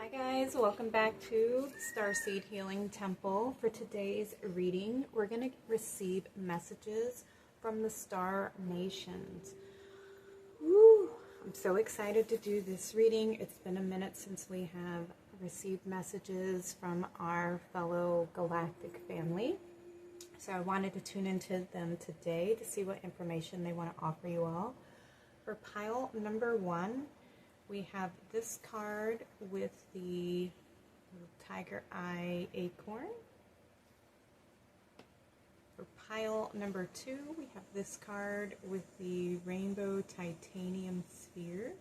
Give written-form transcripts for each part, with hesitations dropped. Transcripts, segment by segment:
Hi guys, welcome back to Starseed Healing Temple. For today's reading, we're going to receive messages from the Star Nations. Woo! I'm so excited to do this reading. It's been a minute since we have received messages from our fellow galactic family. So I wanted to tune into them today to see what information they want to offer you all. For pile number 1, we have this card with the Tiger Eye Acorn. For pile number 2, we have this card with the Rainbow Titanium Sphere.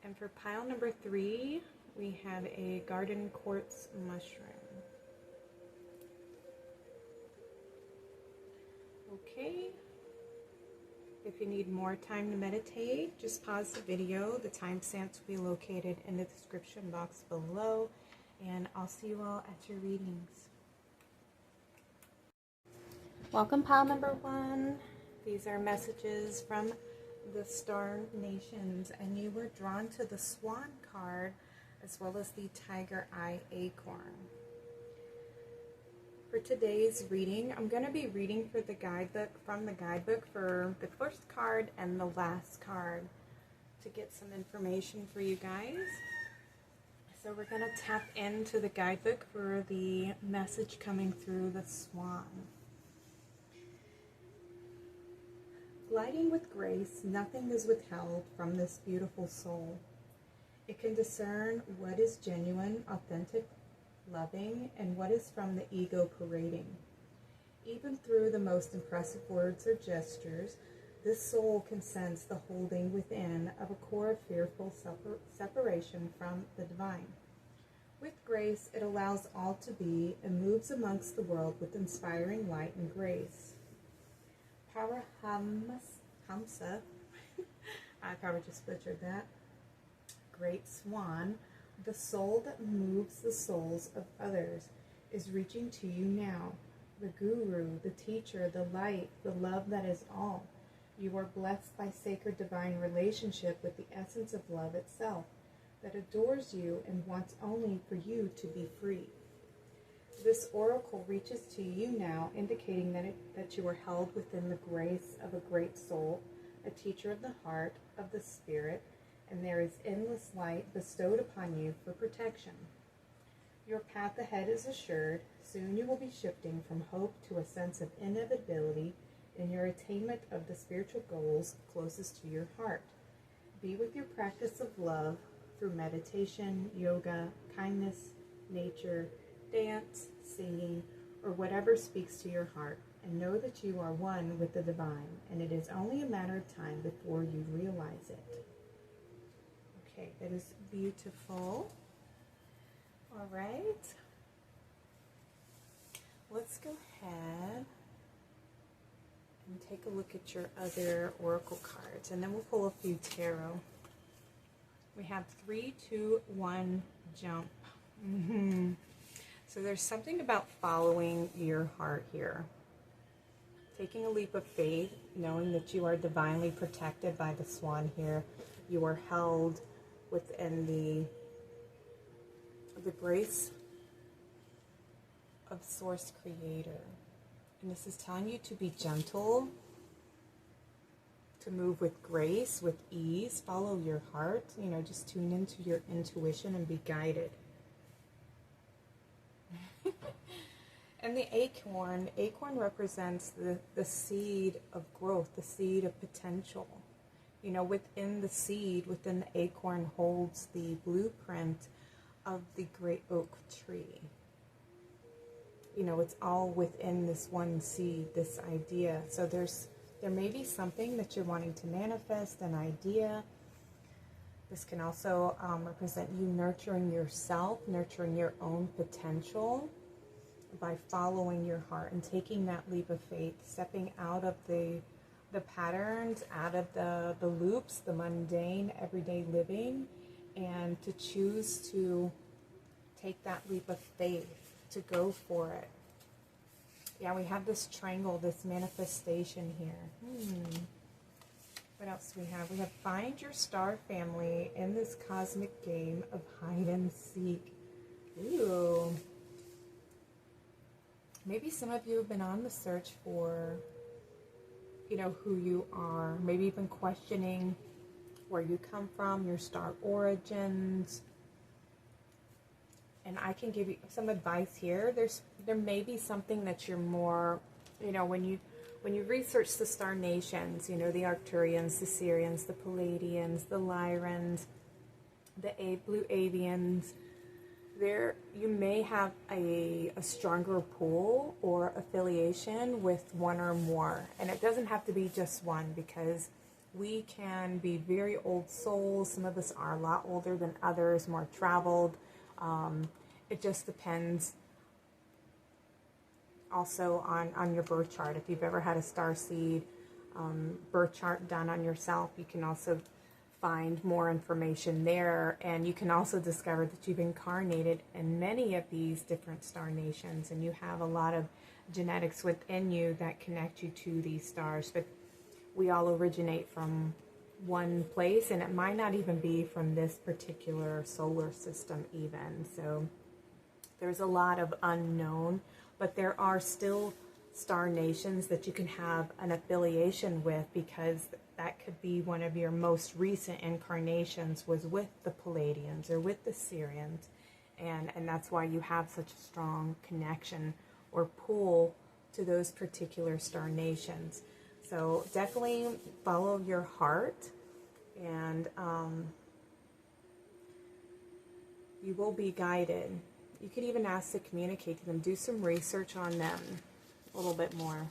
And for pile number 3, we have a Garden Quartz Mushroom. Okay. If you need more time to meditate, just pause the video. The timestamps will be located in the description box below, and I'll see you all at your readings. Welcome, pile number 1. These are messages from the Star Nations, and you were drawn to the Swan card as well as the Tiger Eye Acorn. For today's reading, I'm going to be reading for the guidebook from the guidebook for the first card and the last card to get some information for you guys. So we're going to tap into the guidebook for the message coming through the Swan. Gliding with grace, nothing is withheld from this beautiful soul. It can discern what is genuine, authentic, loving, and what is from the ego parading. Even through the most impressive words or gestures, this soul can sense the holding within of a core of fearful separation from the divine. With grace, it allows all to be and moves amongst the world with inspiring light and grace. Parahamsa, I probably just butchered that, Great Swan, the soul that moves the souls of others, is reaching to you now. The guru, the teacher, the light, the love that is all. You are blessed by sacred divine relationship with the essence of love itself, that adores you and wants only for you to be free. This oracle reaches to you now, indicating that you are held within the grace of a great soul, a teacher of the heart, of the spirit, and there is endless light bestowed upon you for protection. Your path ahead is assured. Soon you will be shifting from hope to a sense of inevitability in your attainment of the spiritual goals closest to your heart. Be with your practice of love through meditation, yoga, kindness, nature, dance, singing, or whatever speaks to your heart, and know that you are one with the divine, and it is only a matter of time before you realize it. Okay, that is beautiful. All right. Let's go ahead and take a look at your other oracle cards, and then we'll pull a few tarot. We have 3, 2, 1, jump. So there's something about following your heart here. Taking a leap of faith, knowing that you are divinely protected by the Swan here. You are held within the grace of Source Creator. And this is telling you to be gentle, to move with grace, with ease, follow your heart, just tune into your intuition and be guided. And the acorn represents the seed of growth, the seed of potential. Within the seed, within the acorn holds the blueprint of the great oak tree. It's all within this one seed, this idea. So there may be something that you're wanting to manifest, an idea. This can also represent you nurturing yourself, nurturing your own potential by following your heart and taking that leap of faith, stepping out of the patterns, out of the loops, the mundane everyday living, and to choose to take that leap of faith, to go for it. Yeah, we have this triangle, this manifestation here. What else do we have? We have find your star family in this cosmic game of hide and seek. Ooh. Maybe some of you have been on the search for, you know, who you are. Maybe even questioning where you come from, your star origins. And I can give you some advice here. There may be something that you're more, you know, when you research the star nations, you know, the Arcturians, the Sirians, the Palladians, the Lyrans, the Blue Avians, there you may have a stronger pull or affiliation with one or more. And it doesn't have to be just one, because we can be very old souls. Some of us are a lot older than others, more traveled. It just depends also on your birth chart. If you've ever had a Starseed birth chart done on yourself, you can also find more information there, and you can also discover that you've incarnated in many of these different star nations, and you have a lot of genetics within you that connect you to these stars. But we all originate from one place, and it might not even be from this particular solar system even. So there's a lot of unknown, but there are still star nations that you can have an affiliation with, because that could be one of your most recent incarnations was with the Palladians or with the Sirians, and that's why you have such a strong connection or pull to those particular star nations. So definitely follow your heart, and you will be guided. You could even ask to communicate to them. Do some research on them a little bit more.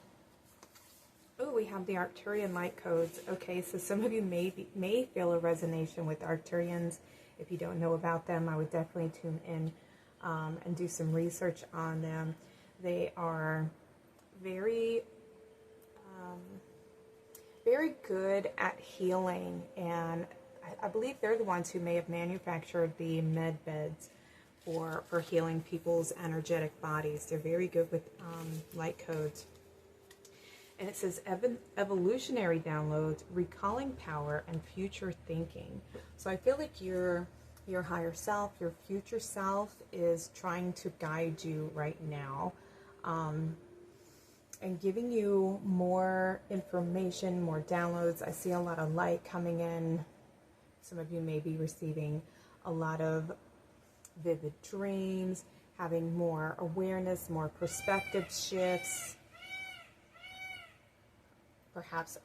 Oh, we have the Arcturian light codes. Okay, so some of you may feel a resonation with Arcturians. If you don't know about them, I would definitely tune in and do some research on them. They are very very good at healing, and I believe they're the ones who may have manufactured the med beds for healing people's energetic bodies. They're very good with light codes. And it says evolutionary downloads, recalling power, and future thinking. So I feel like your higher self, your future self is trying to guide you right now, and giving you more information, more downloads. I see a lot of light coming in. Some of you may be receiving a lot of vivid dreams, having more awareness, more perspective shifts. Perhaps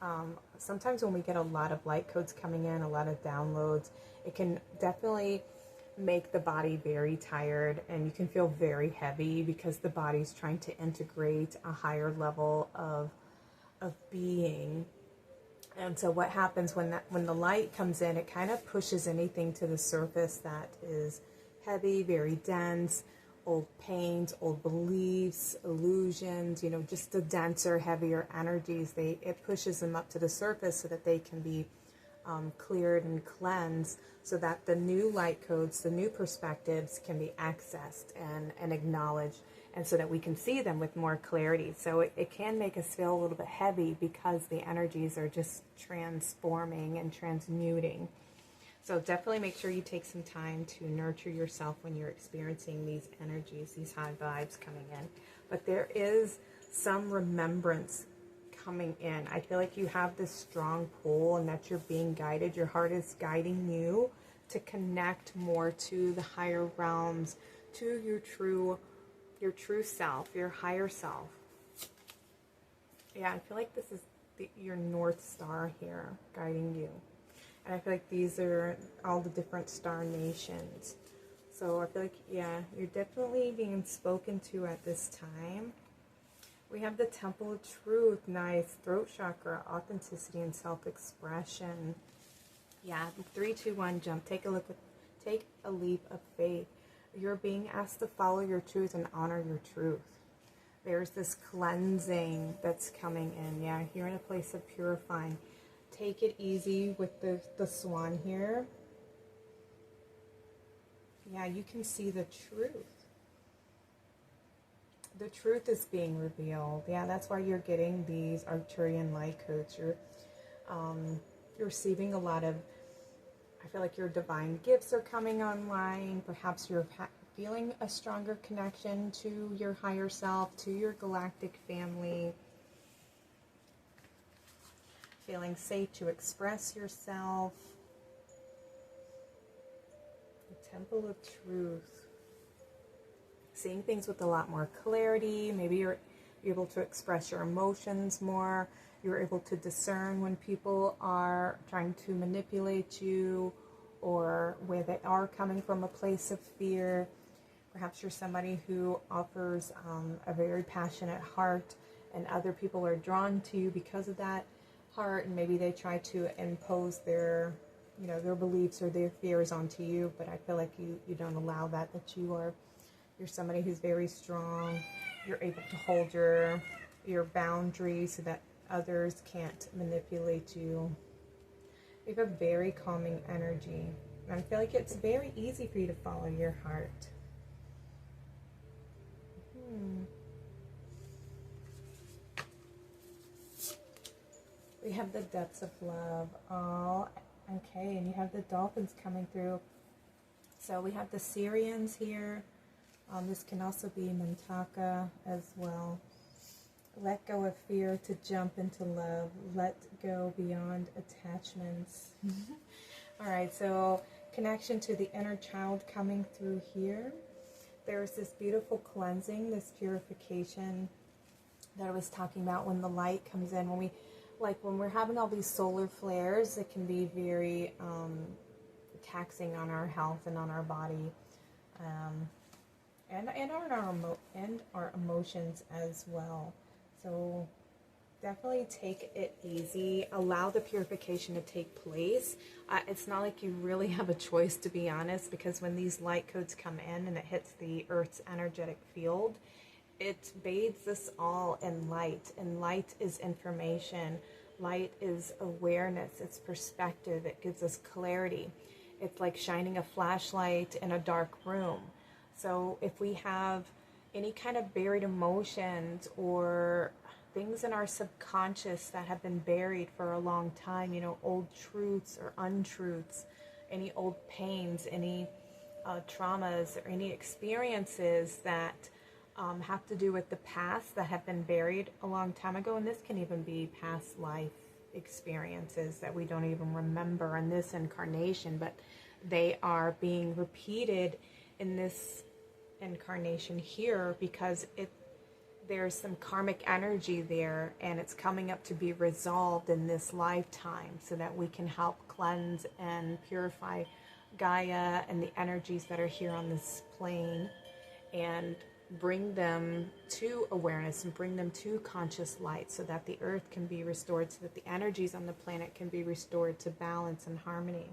sometimes when we get a lot of light codes coming in, a lot of downloads, it can definitely make the body very tired, and you can feel very heavy because the body's trying to integrate a higher level of being. And so what happens when the light comes in, it kind of pushes anything to the surface that is heavy, very dense, old pains, old beliefs, illusions, you know, just the denser, heavier energies. It pushes them up to the surface so that they can be cleared and cleansed, so that the new light codes, the new perspectives can be accessed and acknowledged, and so that we can see them with more clarity. So it can make us feel a little bit heavy because the energies are just transforming and transmuting. So definitely make sure you take some time to nurture yourself when you're experiencing these energies, these high vibes coming in. But there is some remembrance coming in. I feel like you have this strong pull and that you're being guided. Your heart is guiding you to connect more to the higher realms, to your true self, your higher self. Yeah, I feel like this is your North Star here guiding you. And I feel like these are all the different star nations. So I feel like, yeah, you're definitely being spoken to at this time. We have the Temple of Truth, nice. Throat chakra, authenticity, and self-expression. Yeah, 3, 2, 1, jump. Take a leap of faith. You're being asked to follow your truth and honor your truth. There's this cleansing that's coming in. Yeah, you're in a place of purifying. Take it easy with the swan here. Yeah, you can see the truth. The truth is being revealed. Yeah, that's why you're getting these Arcturian light codes. receiving a lot of, I feel like your divine gifts are coming online. Perhaps you're feeling a stronger connection to your higher self, to your galactic family. Feeling safe to express yourself. The Temple of Truth. Seeing things with a lot more clarity. Maybe you're able to express your emotions more. You're able to discern when people are trying to manipulate you, or where they are coming from a place of fear. Perhaps you're somebody who offers a very passionate heart, and other people are drawn to you because of that heart, and maybe they try to impose their beliefs or their fears onto you, but I feel like you don't allow that you're somebody who's very strong. You're able to hold your boundaries so that others can't manipulate you. You have a very calming energy. And I feel like it's very easy for you to follow your heart. We have the depths of love. Oh, okay, and you have the dolphins coming through. So we have the Syrians here. This can also be Mantaka as well. Let go of fear to jump into love. Let go beyond attachments. All right, so connection to the inner child coming through here. There's this beautiful cleansing, this purification that I was talking about when the light comes in. When we're having all these solar flares, it can be very taxing on our health and on our body. And our emotions as well. So definitely take it easy. Allow the purification to take place. It's not like you really have a choice, to be honest, because when these light codes come in and it hits the Earth's energetic field, it bathes us all in light. And light is information. Light is awareness. It's perspective. It gives us clarity. It's like shining a flashlight in a dark room. So if we have any kind of buried emotions or things in our subconscious that have been buried for a long time, old truths or untruths, any old pains, any traumas, or any experiences that have to do with the past that have been buried a long time ago. And this can even be past life experiences that we don't even remember in this incarnation, but they are being repeated in this incarnation here because there's some karmic energy there, and it's coming up to be resolved in this lifetime so that we can help cleanse and purify Gaia and the energies that are here on this plane, and bring them to awareness and bring them to conscious light so that the earth can be restored, so that the energies on the planet can be restored to balance and harmony.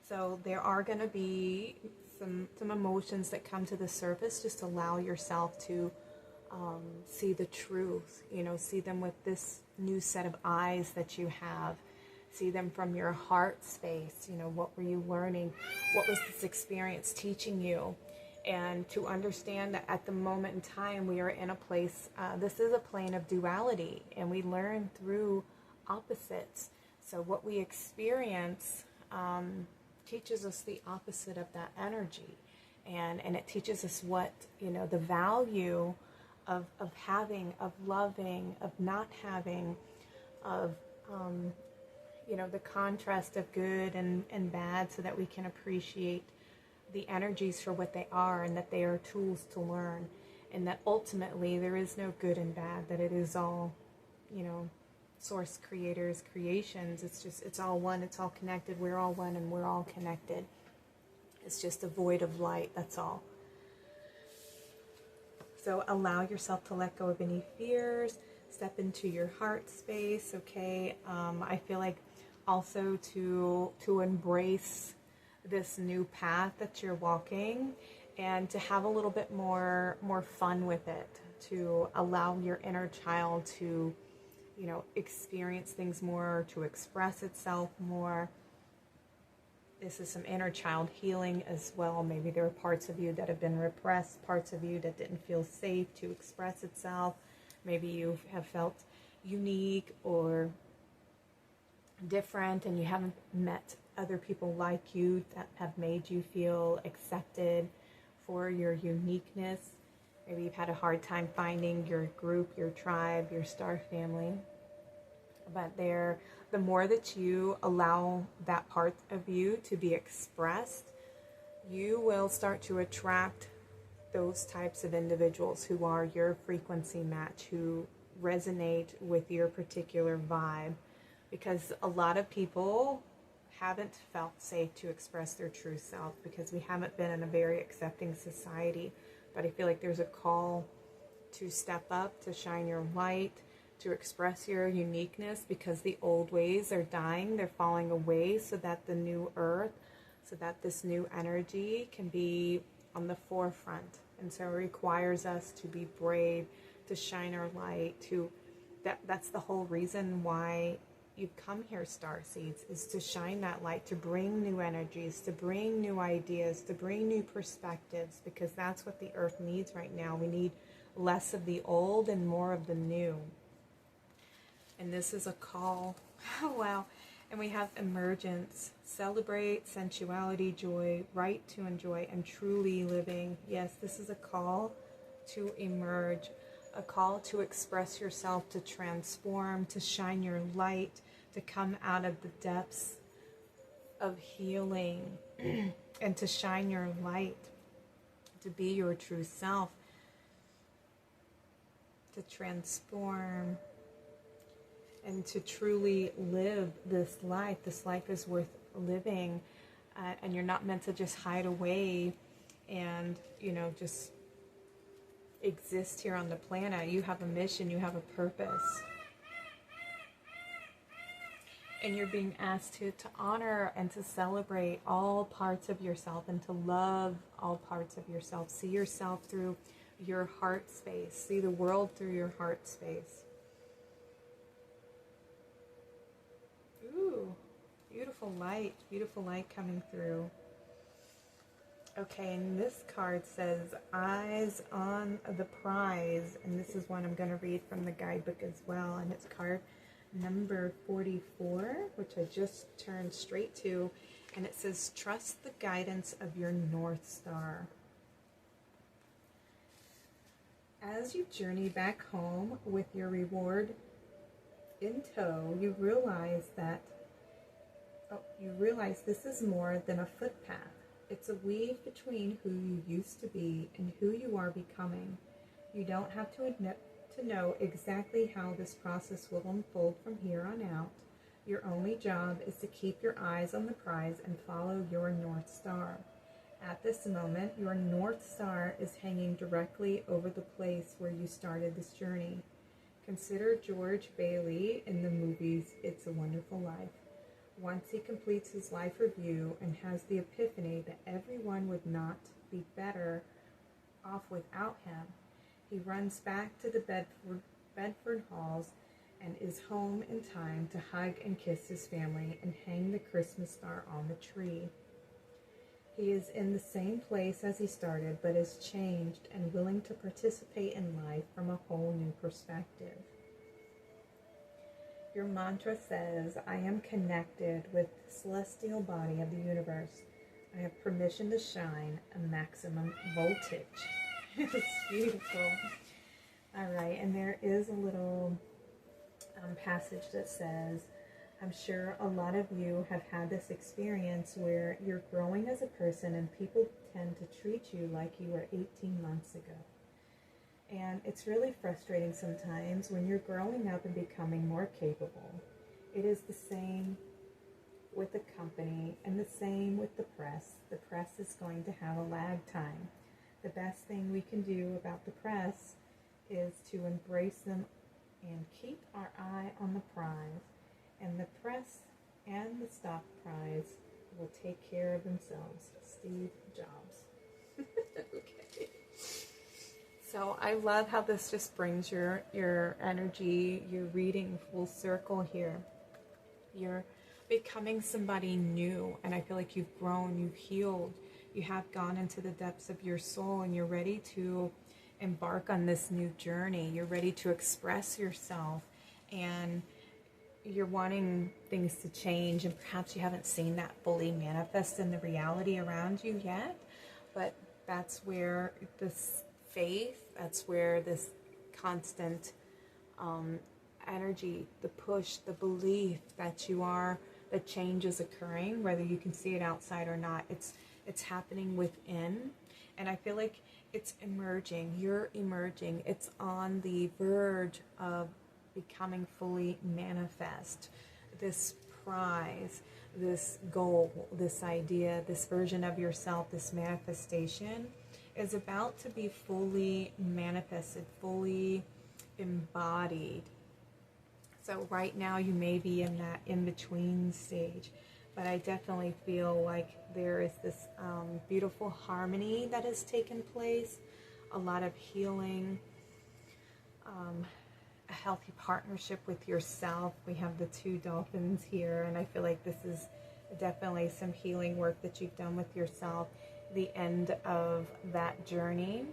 So there are going to be some emotions that come to the surface. Just allow yourself to see the truth, see them with this new set of eyes that you have. See them from your heart space. What were you learning? What was this experience teaching you? And to understand that at the moment in time, we are in a place, this is a plane of duality, and we learn through opposites. So what we experience teaches us the opposite of that energy. And it teaches us what, the value of having, of loving, of not having, of, the contrast of good and bad, so that we can appreciate the energies for what they are, and that they are tools to learn, and that ultimately there is no good and bad, that it is all, source creators, creations. It's all one, it's all connected. We're all one and we're all connected. It's just a void of light, that's all. So allow yourself to let go of any fears, step into your heart space, okay? I feel like also to embrace this new path that you're walking, and to have a little bit more fun with it, to allow your inner child to, experience things more, to express itself more. This is some inner child healing as well. Maybe there are parts of you that have been repressed, parts of you that didn't feel safe to express itself. Maybe you have felt unique or different and you haven't met other people like you that have made you feel accepted for your uniqueness. Maybe you've had a hard time finding your group, your tribe, your star family. But the more that you allow that part of you to be expressed, you will start to attract those types of individuals who are your frequency match, who resonate with your particular vibe. Because a lot of people haven't felt safe to express their true self because we haven't been in a very accepting society. But I feel like there's a call to step up, to shine your light, to express your uniqueness, because the old ways are dying, they're falling away, so that the new earth, so that this new energy can be on the forefront. And so it requires us to be brave, to shine our light, that's the whole reason why you've come here, Starseeds, is to shine that light, to bring new energies, to bring new ideas, to bring new perspectives, because that's what the earth needs right now. We need less of the old and more of the new. And this is a call. Oh, wow. And we have emergence. Celebrate sensuality, joy, right to enjoy, and truly living. Yes, this is a call to emerge, a call to express yourself, to transform, to shine your light, to come out of the depths of healing and to shine your light, to be your true self, to transform, and to truly live this life. This life is worth living, and you're not meant to just hide away and, just exist here on the planet. You have a mission, you have a purpose. And you're being asked to honor and to celebrate all parts of yourself and to love all parts of yourself. See yourself through your heart space. See the world through your heart space. Ooh, beautiful light coming through. Okay, and this card says, eyes on the prize. And this is one I'm going to read from the guidebook as well. And it's card number 44, which I just turned straight to. And it says, trust the guidance of your North Star. As you journey back home with your reward in tow, you realize this is more than a footpath. It's a weave between who you used to be and who you are becoming. You don't have to know exactly how this process will unfold from here on out. Your only job is to keep your eyes on the prize and follow your North Star. At this moment, your North Star is hanging directly over the place where you started this journey. Consider George Bailey in the movies It's a Wonderful Life. Once he completes his life review and has the epiphany that everyone would not be better off without him, he runs back to the Bedford halls and is home in time to hug and kiss his family and hang the Christmas star on the tree. He is in the same place as he started, but is changed and willing to participate in life from a whole new perspective. Your mantra says, I am connected with the celestial body of the universe. I have permission to shine a maximum voltage. It's beautiful. All right, and there is a little passage that says, I'm sure a lot of you have had this experience where you're growing as a person and people tend to treat you like you were 18 months ago. And it's really frustrating sometimes when you're growing up and becoming more capable. It is the same with the company and the same with the press. The press is going to have a lag time. The best thing we can do about the press is to embrace them and keep our eye on the prize. And the press and the stock prize will take care of themselves. Steve Jobs. Okay. So I love how this just brings your energy, your reading full circle here. You're becoming somebody new, and I feel like you've grown, you've healed, you have gone into the depths of your soul, and you're ready to embark on this new journey. You're ready to express yourself, and you're wanting things to change, and perhaps you haven't seen that fully manifest in the reality around you yet. But that's where this faith, that's where this constant energy, the push, the belief that that change is occurring, whether you can see it outside or not. It's happening within, and I feel like it's emerging. You're emerging. It's on the verge of becoming fully manifest. This prize, this goal, this idea, this version of yourself, this manifestation is about to be fully manifested, fully embodied. So right now you may be in that in-between stage, but I definitely feel like there is this beautiful harmony that has taken place, a lot of healing, a healthy partnership with yourself. We have the two dolphins here, and I feel like this is definitely some healing work that you've done with yourself. The end of that journey,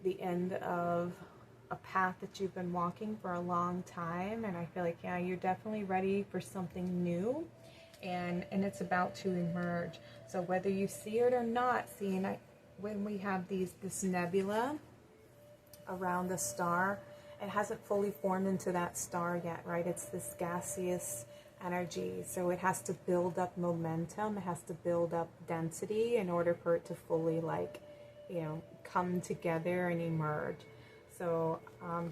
the end of a path that you've been walking for a long time, and I feel like, yeah, you're definitely ready for something new, and it's about to emerge. So whether you see it or not, when we have this nebula around the star, it hasn't fully formed into that star yet, right? It's this gaseous energy, so it has to build up momentum, it has to build up density in order for it to fully, like, come together and emerge. So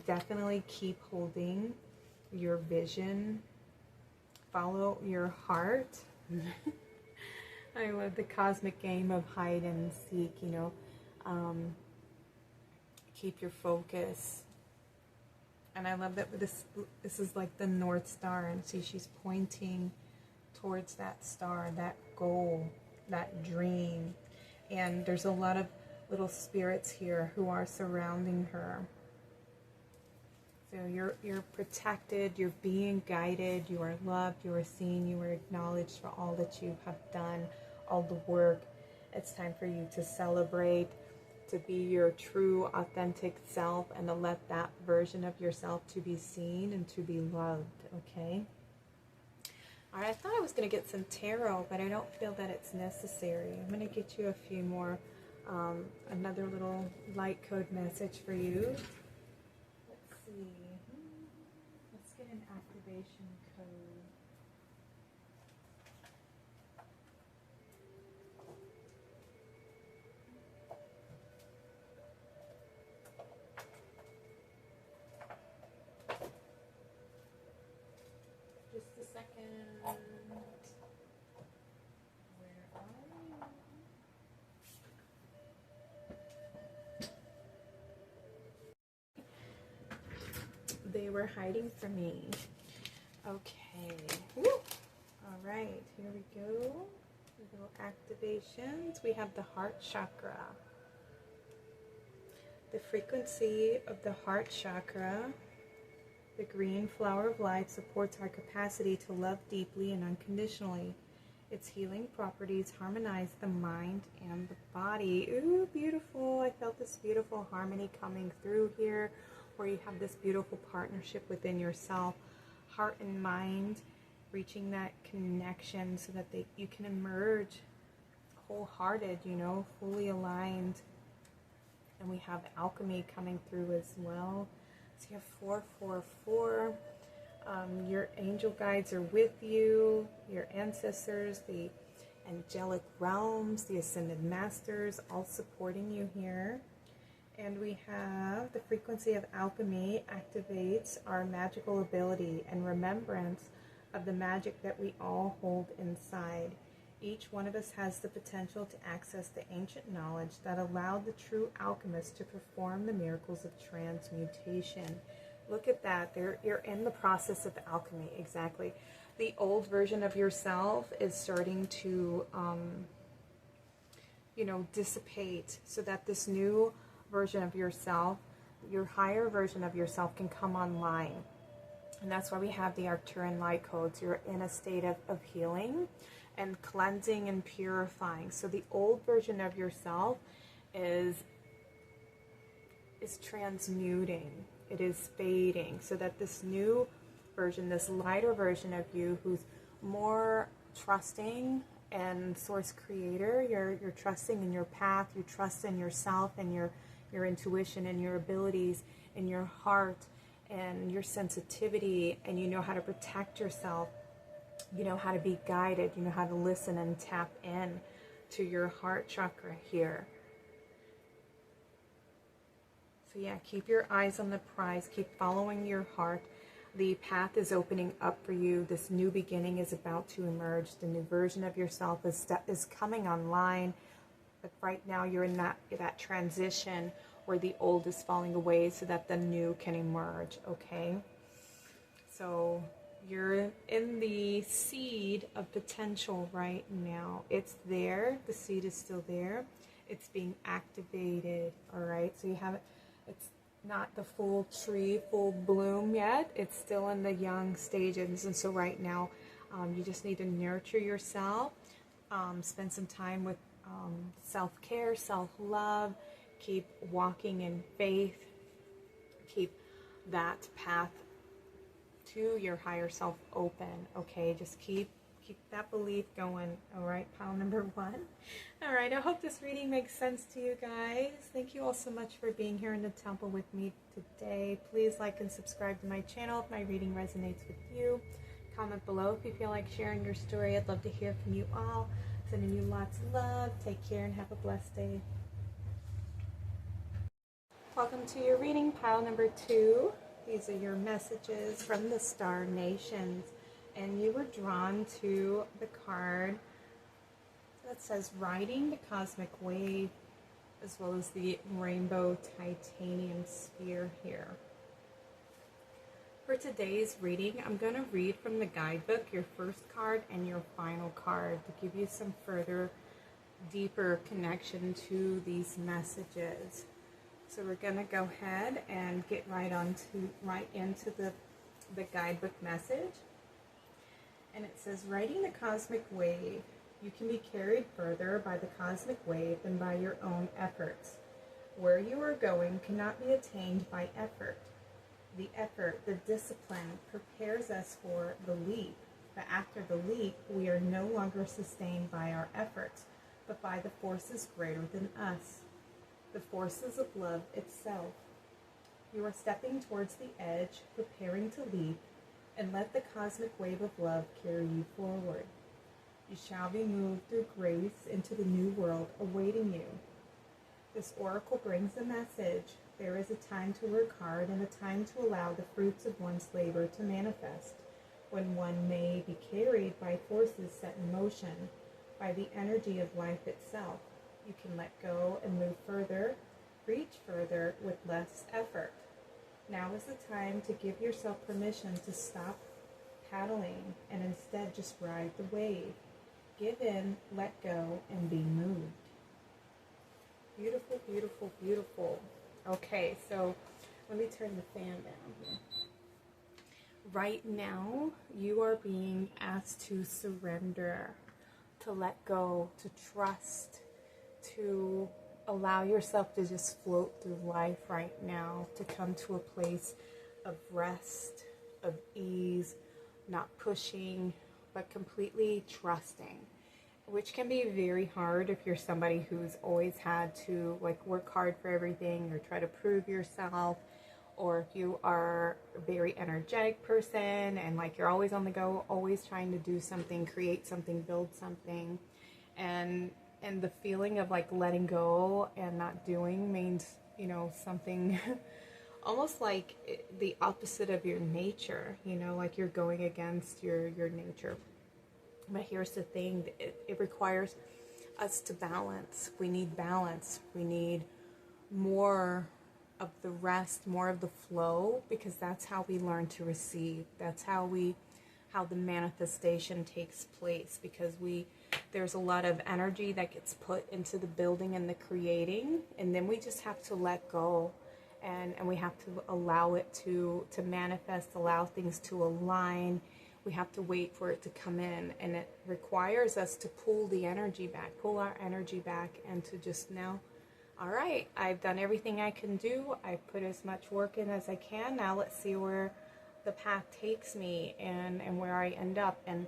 definitely keep holding your vision, follow your heart. I love the cosmic game of hide and seek, keep your focus. And I love that this is like the North Star, and see, she's pointing towards that star, that goal, that dream. And there's a lot of little spirits here who are surrounding her. So you're protected, you're being guided, you are loved, you are seen, you are acknowledged for all that you have done, all the work. It's time for you to celebrate, to be your true, authentic self, and to let that version of yourself to be seen and to be loved, okay? All right, I thought I was going to get some tarot, but I don't feel that it's necessary. I'm going to get you a few more, another little light code message for you. Let's see. Let's get an activation code. Just a second. Where are you? They were hiding from me. Okay. Woo. All right, here we go. Little activations. We have the heart chakra. The frequency of the heart chakra, the green flower of life, supports our capacity to love deeply and unconditionally. Its healing properties harmonize the mind and the body. Ooh, beautiful. I felt this beautiful harmony coming through here, where you have this beautiful partnership within yourself, heart and mind, reaching that connection so that you can emerge wholehearted, fully aligned. And we have alchemy coming through as well. So you have 444. Your angel guides are with you, your ancestors, the angelic realms, the ascended masters, all supporting you here. And we have the frequency of alchemy activates our magical ability and remembrance of the magic that we all hold inside. Each one of us has the potential to access the ancient knowledge that allowed the true alchemist to perform the miracles of transmutation. Look at that. You're in the process of alchemy, exactly. The old version of yourself is starting to, dissipate, so that this new version of yourself, your higher version of yourself, can come online. And that's why we have the Arcturian light codes. You're in a state of healing and cleansing and purifying. So the old version of yourself is transmuting. It is fading, so that this new version, this lighter version of you who's more trusting and source creator. You're trusting in your path, you trust in yourself and your intuition and your abilities and your heart and your sensitivity, and you know how to protect yourself, you know how to be guided, you know how to listen and tap in to your heart chakra here. So yeah, keep your eyes on the prize, keep following your heart. The path is opening up for you. This new beginning is about to emerge. The new version of yourself is coming online. But right now you're in that transition where the old is falling away so that the new can emerge, okay? So you're in the seed of potential right now. It's there. The seed is still there. It's being activated, all right? So you have it. It's not the full tree, full bloom yet. It's still in the young stages. And so right now, you just need to nurture yourself, spend some time with self-care, self-love, keep walking in faith, keep that path to your higher self open, okay? Just keep that belief going, all right, pile number 1. All right, I hope this reading makes sense to you guys. Thank you all so much for being here in the temple with me today. Please like and subscribe to my channel if my reading resonates with you. Comment below if you feel like sharing your story. I'd love to hear from you all. Sending you lots of love. Take care and have a blessed day. Welcome to your reading, pile number 2. These are your messages from the Star Nations. And you were drawn to the card that says Riding the Cosmic Wave, as well as the Rainbow Titanium Sphere here. For today's reading, I'm going to read from the guidebook, your first card and your final card, to give you some further, deeper connection to these messages. So we're going to go ahead and get right into the guidebook message. And it says, riding the cosmic wave, you can be carried further by the cosmic wave than by your own efforts. Where you are going cannot be attained by effort. The effort, the discipline, prepares us for the leap. But after the leap, we are no longer sustained by our efforts, but by the forces greater than us, the forces of love itself. You are stepping towards the edge, preparing to leap, and let the cosmic wave of love carry you forward. You shall be moved through grace into the new world awaiting you. This oracle brings a message. There is a time to work hard and a time to allow the fruits of one's labor to manifest, when one may be carried by forces set in motion, by the energy of life itself. You can let go and move further, reach further with less effort. Now is the time to give yourself permission to stop paddling and instead just ride the wave. Give in, let go, and be moved. Beautiful, beautiful, beautiful. Okay, so let me turn the fan down here. Right now, you are being asked to surrender, to let go, to trust, to allow yourself to just float through life right now, to come to a place of rest, of ease, not pushing, but completely trusting, which can be very hard if you're somebody who's always had to work hard for everything or try to prove yourself, or if you are a very energetic person and you're always on the go, always trying to do something, create something, build something, and the feeling of letting go and not doing means, something almost like the opposite of your nature, you're going against your nature. But here's the thing, it requires us to balance. We need balance. We need more of the rest, more of the flow, because that's how we learn to receive. That's how the manifestation takes place, because there's a lot of energy that gets put into the building and the creating, and then we just have to let go, and we have to allow it to manifest, allow things to align. We have to wait for it to come in, and it requires us to pull our energy back, and to just now, all right, I've done everything I can do. I've put as much work in as I can. Now let's see where the path takes me and where I end up. And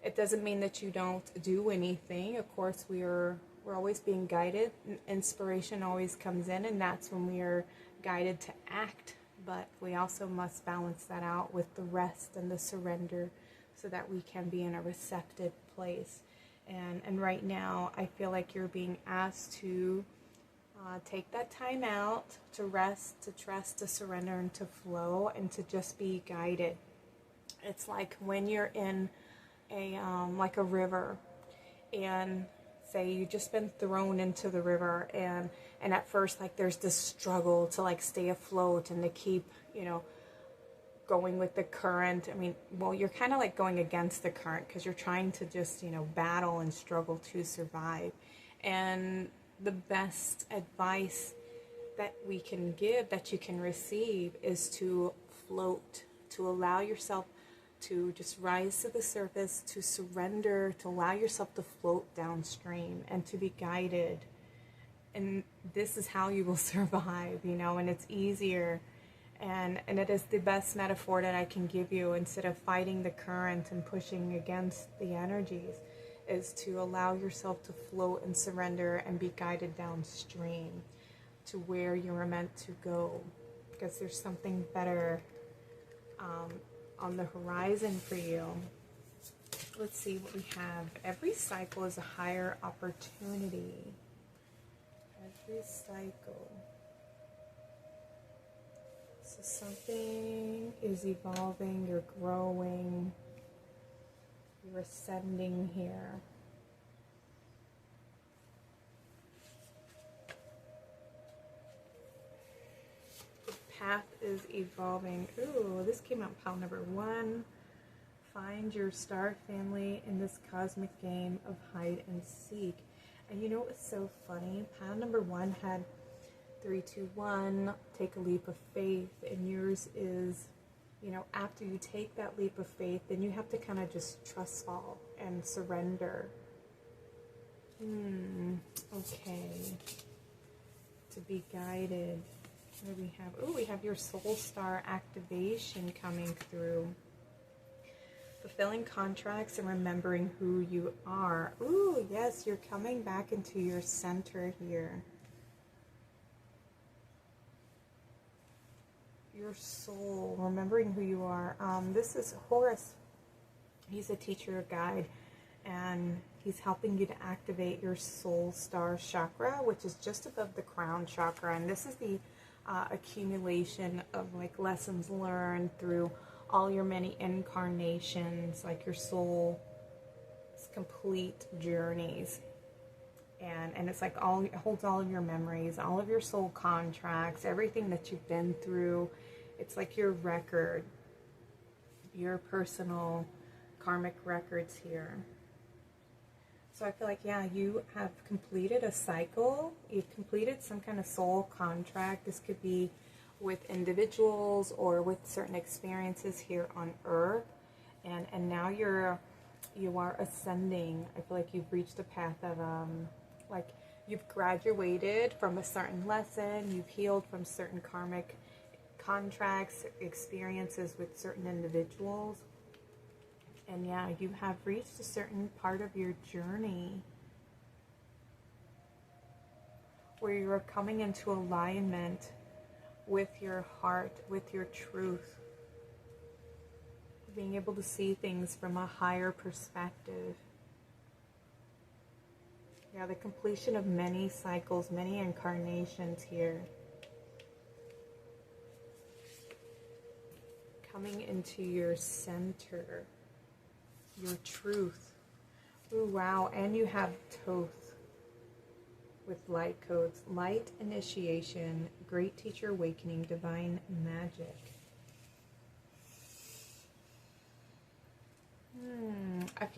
it doesn't mean that you don't do anything. Of course, we're always being guided. Inspiration always comes in, and that's when we are guided to act. But we also must balance that out with the rest and the surrender so that we can be in a receptive place. And right now, I feel like you're being asked to take that time out to rest, to trust, to surrender, and to flow, and to just be guided. It's like when you're in a like a river, and say you just been thrown into the river, and at first, like, there's this struggle to like stay afloat and to keep, you know, going with the current. I mean, well, you're kind of like going against the current because you're trying to just, you know, battle and struggle to survive. And the best advice that we can give, that you can receive, is to float, to allow yourself to just rise to the surface, to surrender, to allow yourself to float downstream and to be guided. And this is how you will survive, you know, and it's easier. And it is the best metaphor that I can give you, instead of fighting the current and pushing against the energies, is to allow yourself to float and surrender and be guided downstream to where you are meant to go, because there's something better on the horizon for you. Let's see what we have. Every cycle is a higher opportunity. Every cycle. So something is evolving, you're growing, you're ascending here. The path is evolving. Ooh, this came out pile number 1. Find your star family in this cosmic game of hide and seek. And you know what's so funny? Pile number 1 had 3, 2, 1, take a leap of faith, and yours is, you know, after you take that leap of faith, then you have to kind of just trust fall and surrender. Okay. To be guided. What do we have? Oh, we have your soul star activation coming through. Fulfilling contracts and remembering who you are. Ooh, yes, you're coming back into your center here. Your soul, remembering who you are. This is Horus. He's a teacher, a guide, and he's helping you to activate your soul star chakra, which is just above the crown chakra. And this is the accumulation of like lessons learned through all your many incarnations, like your soul's complete journeys. And it's like it holds all of your memories, all of your soul contracts, everything that you've been through. It's like your record, your personal karmic records here. So I feel like, yeah, you have completed a cycle. You've completed some kind of soul contract. This could be with individuals or with certain experiences here on Earth. And now you are ascending. I feel like you've reached a path of like you've graduated from a certain lesson, you've healed from certain karmic contracts, experiences with certain individuals. And yeah, you have reached a certain part of your journey where you're coming into alignment with your heart, with your truth, being able to see things from a higher perspective. Yeah, the completion of many cycles, many incarnations here. Coming into your center, your truth. Ooh, wow, and you have Thoth with light codes. Light initiation, great teacher awakening, divine magic.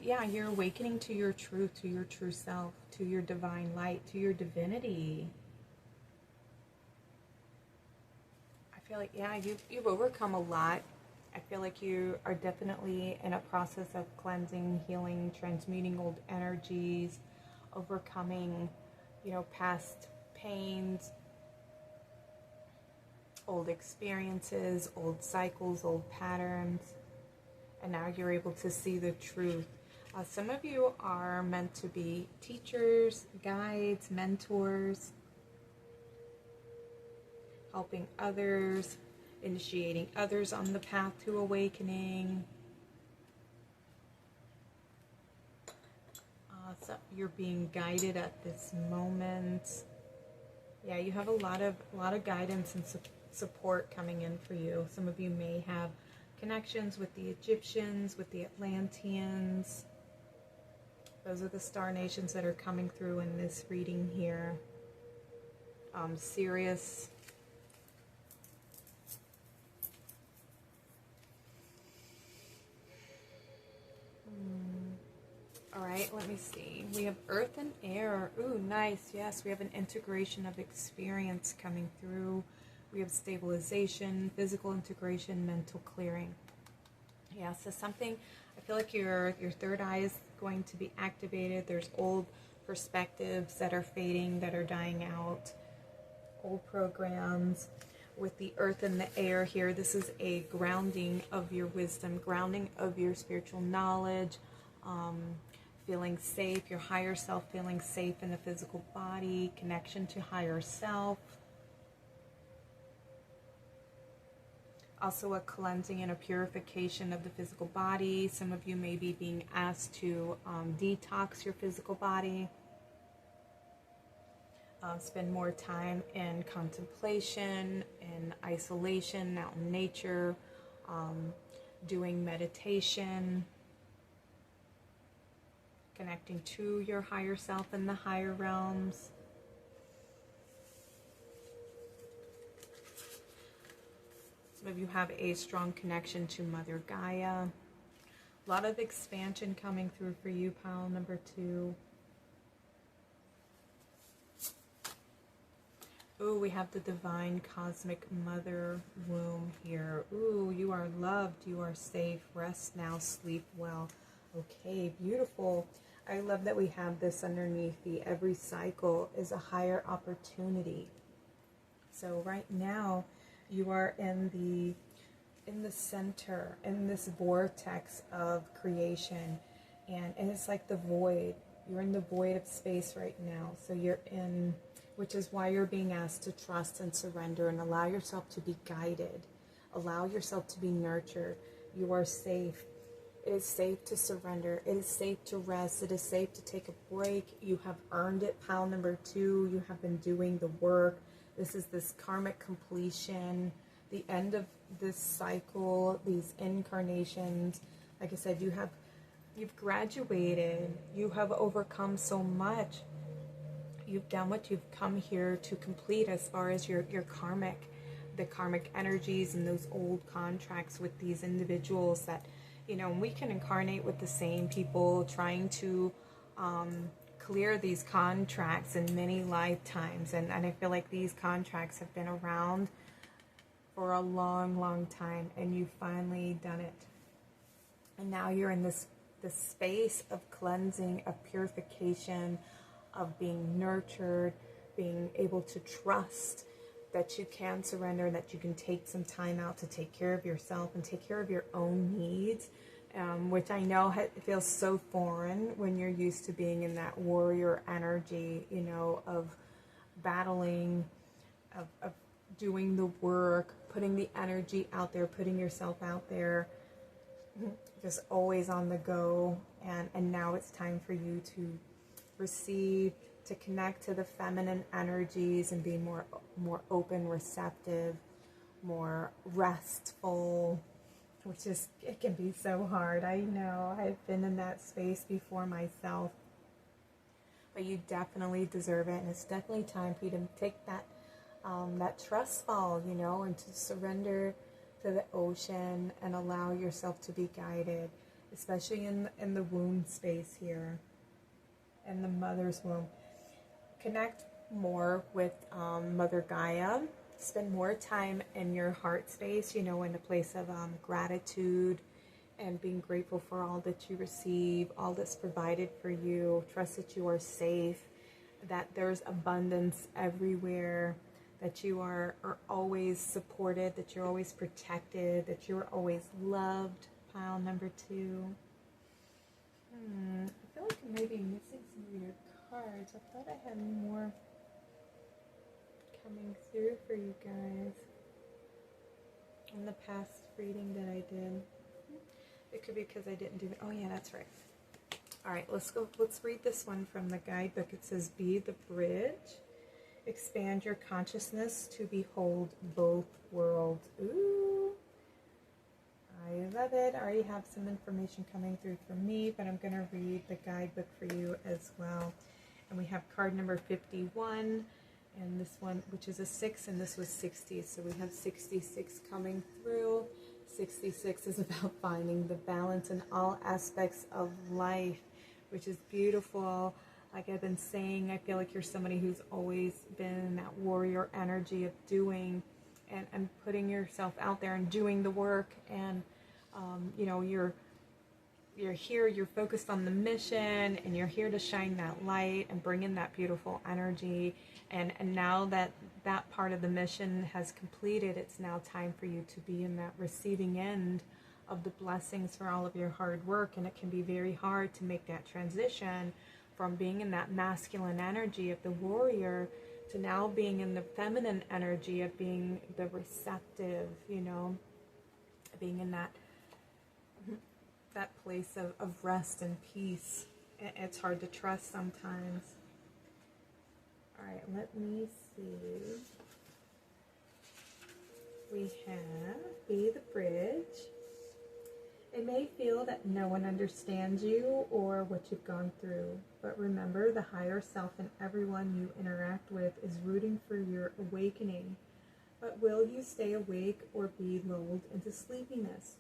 Yeah, you're awakening to your truth, to your true self, to your divine light, to your divinity. I feel like, yeah, you've overcome a lot. I feel like you are definitely in a process of cleansing, healing, transmuting old energies, overcoming, you know, past pains. old experiences, old cycles, old patterns, and now you're able to see the truth. Some of you are meant to be teachers, guides, mentors, helping others, initiating others on the path to awakening. So you're being guided at this moment. Yeah, you have a lot of guidance and support coming in for you. Some of you may have connections with the Egyptians, with the Atlanteans. Those are the star nations that are coming through in this reading here. Sirius. All right, let me see. We have earth and air. Ooh, nice. Yes, we have an integration of experience coming through. We have stabilization, physical integration, mental clearing. Yeah, so something, I feel like your third eye is going to be activated. There's old perspectives that are fading, that are dying out. Old programs. With the earth and the air here, this is a grounding of your wisdom, grounding of your spiritual knowledge, feeling safe, your higher self feeling safe in the physical body, connection to higher self. Also a cleansing and a purification of the physical body. Some of you may be being asked to detox your physical body. Spend more time in contemplation, in isolation, out in nature, doing meditation. Connecting to your higher self in the higher realms. Some of you have a strong connection to Mother Gaia. A lot of expansion coming through for you, pile number 2. Ooh, we have the divine cosmic mother womb here. Ooh, you are loved, you are safe. Rest now, sleep well. Okay, beautiful. I love that we have this underneath the every cycle is a higher opportunity. So right now you are in the center, in this vortex of creation, and it's like the void. You're in the void of space right now. So you're in, which is why you're being asked to trust and surrender and allow yourself to be guided. Allow yourself to be nurtured. You are safe. It is safe to surrender. It is safe to rest. It is safe to take a break. You have earned it. Pile number 2, you have been doing the work. This is this karmic completion, the end of this cycle, these incarnations. Like I said, you've graduated. You have overcome so much. You've done what you've come here to complete as far as your karmic, the karmic energies and those old contracts with these individuals that, you know, we can incarnate with the same people trying to clear these contracts in many lifetimes. And I feel like these contracts have been around for a long, long time, and you've finally done it. And now you're in this space of cleansing, of purification, of being nurtured, being able to trust that you can surrender, that you can take some time out to take care of yourself and take care of your own needs, which I know feels so foreign when you're used to being in that warrior energy, you know, of battling, of doing the work, putting the energy out there, putting yourself out there, just always on the go. And now it's time for you to receive, to connect to the feminine energies and be more open, receptive, more restful, which is, it can be so hard. I know, I've been in that space before myself, but you definitely deserve it. And it's definitely time for you to take that trust fall, you know, and to surrender to the ocean and allow yourself to be guided, especially in the womb space here, in the mother's womb. Connect more with Mother Gaia. Spend more time in your heart space, you know, in a place of gratitude and being grateful for all that you receive, all that's provided for you. Trust that you are safe, that there's abundance everywhere, that you are always supported, that you're always protected, that you're always loved. Pile number 2. I feel like I may be missing some of your cards. I thought I had more coming through for you guys in the past reading that I did. It could be because I didn't do it. Oh yeah, that's right. All right, let's read this one from the guidebook. It says, be the bridge. Expand your consciousness to behold both worlds. Ooh, I love it. I already have some information coming through from me, but I'm going to read the guidebook for you as well. And we have card number 51, and this one, which is a 6, and this was 60. So we have 66 coming through. 66 is about finding the balance in all aspects of life, which is beautiful. Like I've been saying, I feel like you're somebody who's always been in that warrior energy of doing and putting yourself out there and doing the work. And, you know, you're here, you're focused on the mission, and you're here to shine that light and bring in that beautiful energy. And now that that part of the mission has completed, it's now time for you to be in that receiving end of the blessings for all of your hard work. And it can be very hard to make that transition from being in that masculine energy of the warrior to now being in the feminine energy of being the receptive, you know, being in that place of rest and peace. It's hard to trust sometimes. All right, let me see. We have be the bridge. It may feel that no one understands you or what you've gone through, but remember, the higher self in everyone you interact with is rooting for your awakening. But will you stay awake or be lulled into sleepiness?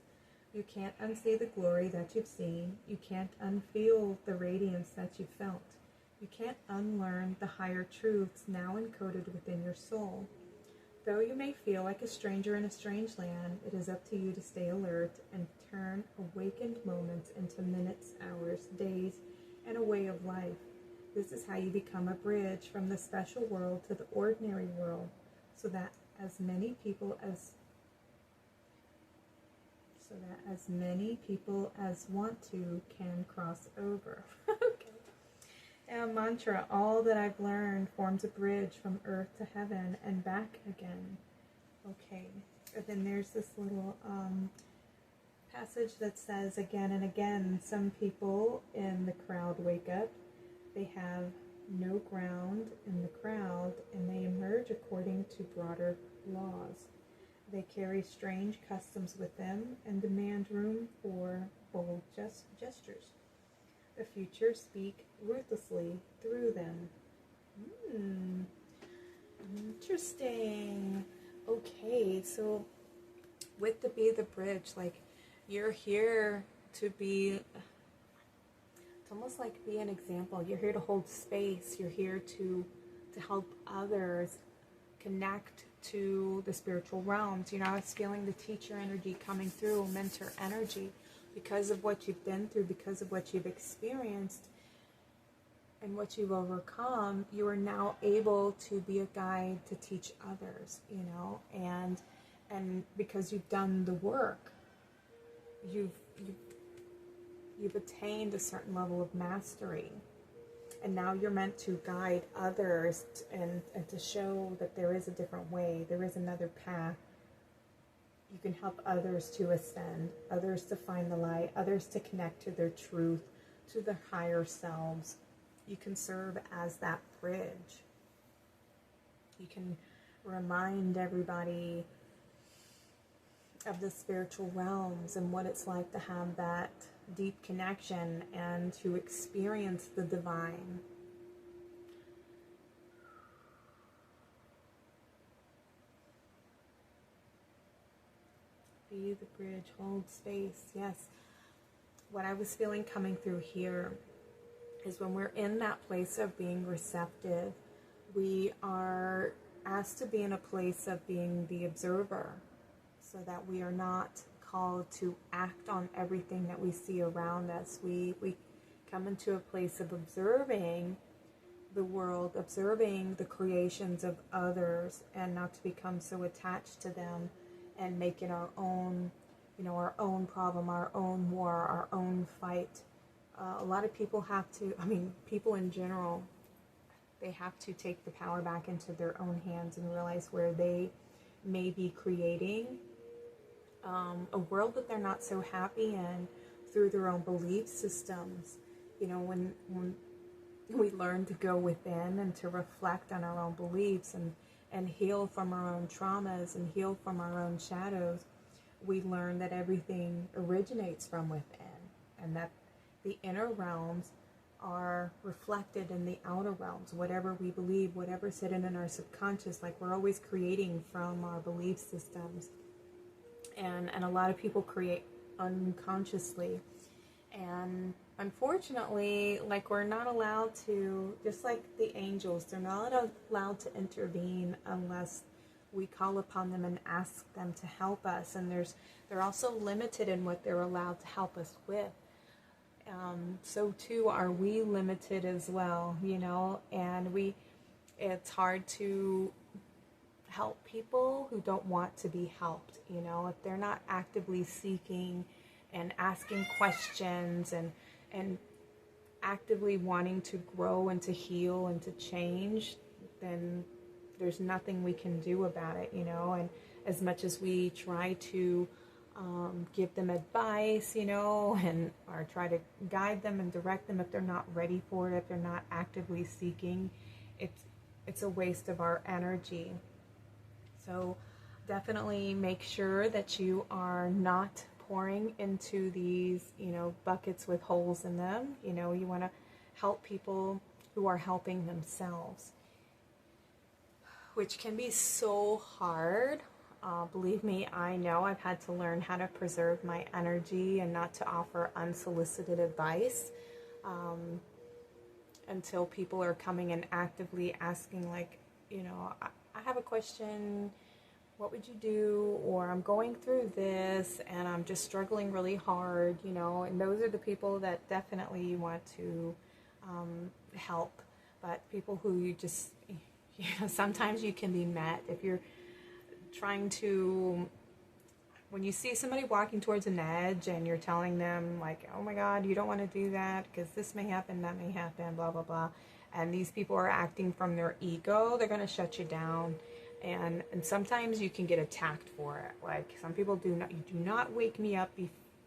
You can't unsee the glory that you've seen. You can't unfeel the radiance that you've felt. You can't unlearn the higher truths now encoded within your soul. Though you may feel like a stranger in a strange land, it is up to you to stay alert and turn awakened moments into minutes, hours, days, and a way of life. This is how you become a bridge from the special world to the ordinary world, so that as many people as want to can cross over. Okay. And a mantra, all that I've learned forms a bridge from earth to heaven and back again. Okay. And then there's this little passage that says, again and again, some people in the crowd wake up. They have no ground in the crowd, and they emerge according to broader laws. They carry strange customs with them and demand room for bold gestures. The future speak ruthlessly through them. Interesting. Okay, so with the be the bridge, like you're here to be, it's almost like be an example. You're here to hold space. You're here to help others connect to the spiritual realms. You know, I was feeling the teacher energy coming through, mentor energy, because of what you've been through, because of what you've experienced and what you've overcome. You are now able to be a guide to teach others, you know, and because you've done the work, you've attained a certain level of mastery. And now you're meant to guide others and to show that there is a different way, there is another path. You can help others to ascend, others to find the light, others to connect to their truth, to their higher selves. You can serve as that bridge. You can remind everybody of the spiritual realms and what it's like to have that deep connection and to experience the divine. Be the bridge, hold space. Yes. What I was feeling coming through here is when we're in that place of being receptive, we are asked to be in a place of being the observer, so that we are not called to act on everything that we see around us. We come into a place of observing the world, observing the creations of others, and not to become so attached to them and make it our own, our own problem, our own war, our own fight. A lot of people have to, people in general, they have to take the power back into their own hands and realize where they may be creating a world that they're not so happy in through their own belief systems. When we learn to go within and to reflect on our own beliefs and heal from our own traumas and heal from our own shadows, we learn that everything originates from within, and that the inner realms are reflected in the outer realms. Whatever we believe, whatever's hidden in our subconscious, like we're always creating from our belief systems. And a lot of people create unconsciously. And unfortunately, like, we're not allowed to, just like the angels, they're not allowed to intervene unless we call upon them and ask them to help us. And they're also limited in what they're allowed to help us with. So too are we limited as well, and it's hard to help people who don't want to be helped, if they're not actively seeking and asking questions and actively wanting to grow and to heal and to change, then there's nothing we can do about it, and as much as we try to give them advice, or try to guide them and direct them, if they're not ready for it, if they're not actively seeking, it's a waste of our energy. So definitely make sure that you are not pouring into these, buckets with holes in them. You want to help people who are helping themselves, which can be so hard. Believe me, I know I've had to learn how to preserve my energy and not to offer unsolicited advice until people are coming and actively asking, like, I have a question, what would you do? Or I'm going through this and I'm just struggling really hard, and those are the people that definitely you want to help. But people who you just, sometimes you can be met if you're trying to, when you see somebody walking towards an edge and you're telling them, like, oh my God, you don't want to do that because this may happen, that may happen, blah, blah, blah. And these people are acting from their ego, they're going to shut you down. And sometimes you can get attacked for it. Like, some people you do not wake me up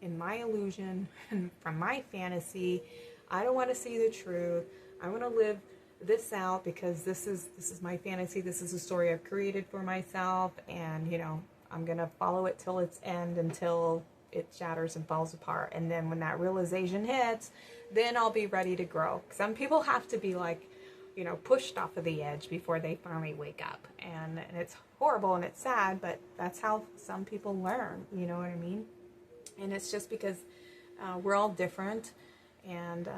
in my illusion and from my fantasy. I don't want to see the truth. I want to live this out because this is my fantasy. This is a story I've created for myself, and I'm gonna follow it till its end, until it shatters and falls apart. And then when that realization hits, then I'll be ready to grow. Some people have to be like, pushed off of the edge before they finally wake up, and it's horrible and it's sad, but that's how some people learn. You know what I mean? And it's just because we're all different, and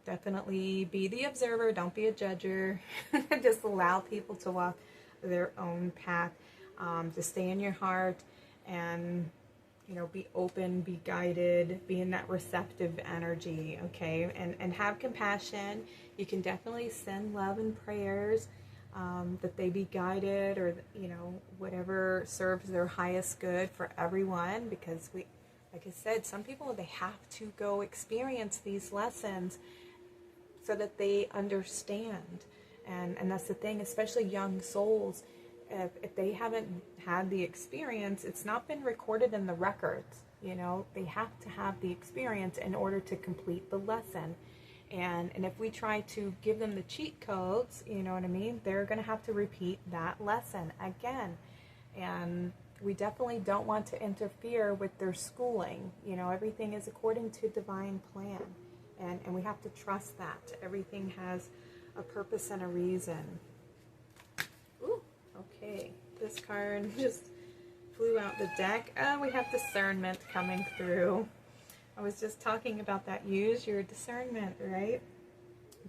definitely be the observer, don't be a judger. Just allow people to walk their own path. Just stay in your heart and, be open, be guided, be in that receptive energy, okay? And have compassion. You can definitely send love and prayers, that they be guided, or, whatever serves their highest good for everyone, because like I said, some people, they have to go experience these lessons so that they understand. And that's the thing, especially young souls, if they haven't had the experience, it's not been recorded in the records. They have to have the experience in order to complete the lesson. And if we try to give them the cheat codes, they're going to have to repeat that lesson again. And we definitely don't want to interfere with their schooling. Everything is according to divine plan. And we have to trust that. Everything has a purpose and a reason. Ooh, okay. This card just flew out the deck. Oh, we have discernment coming through. I was just talking about that. Use your discernment, right?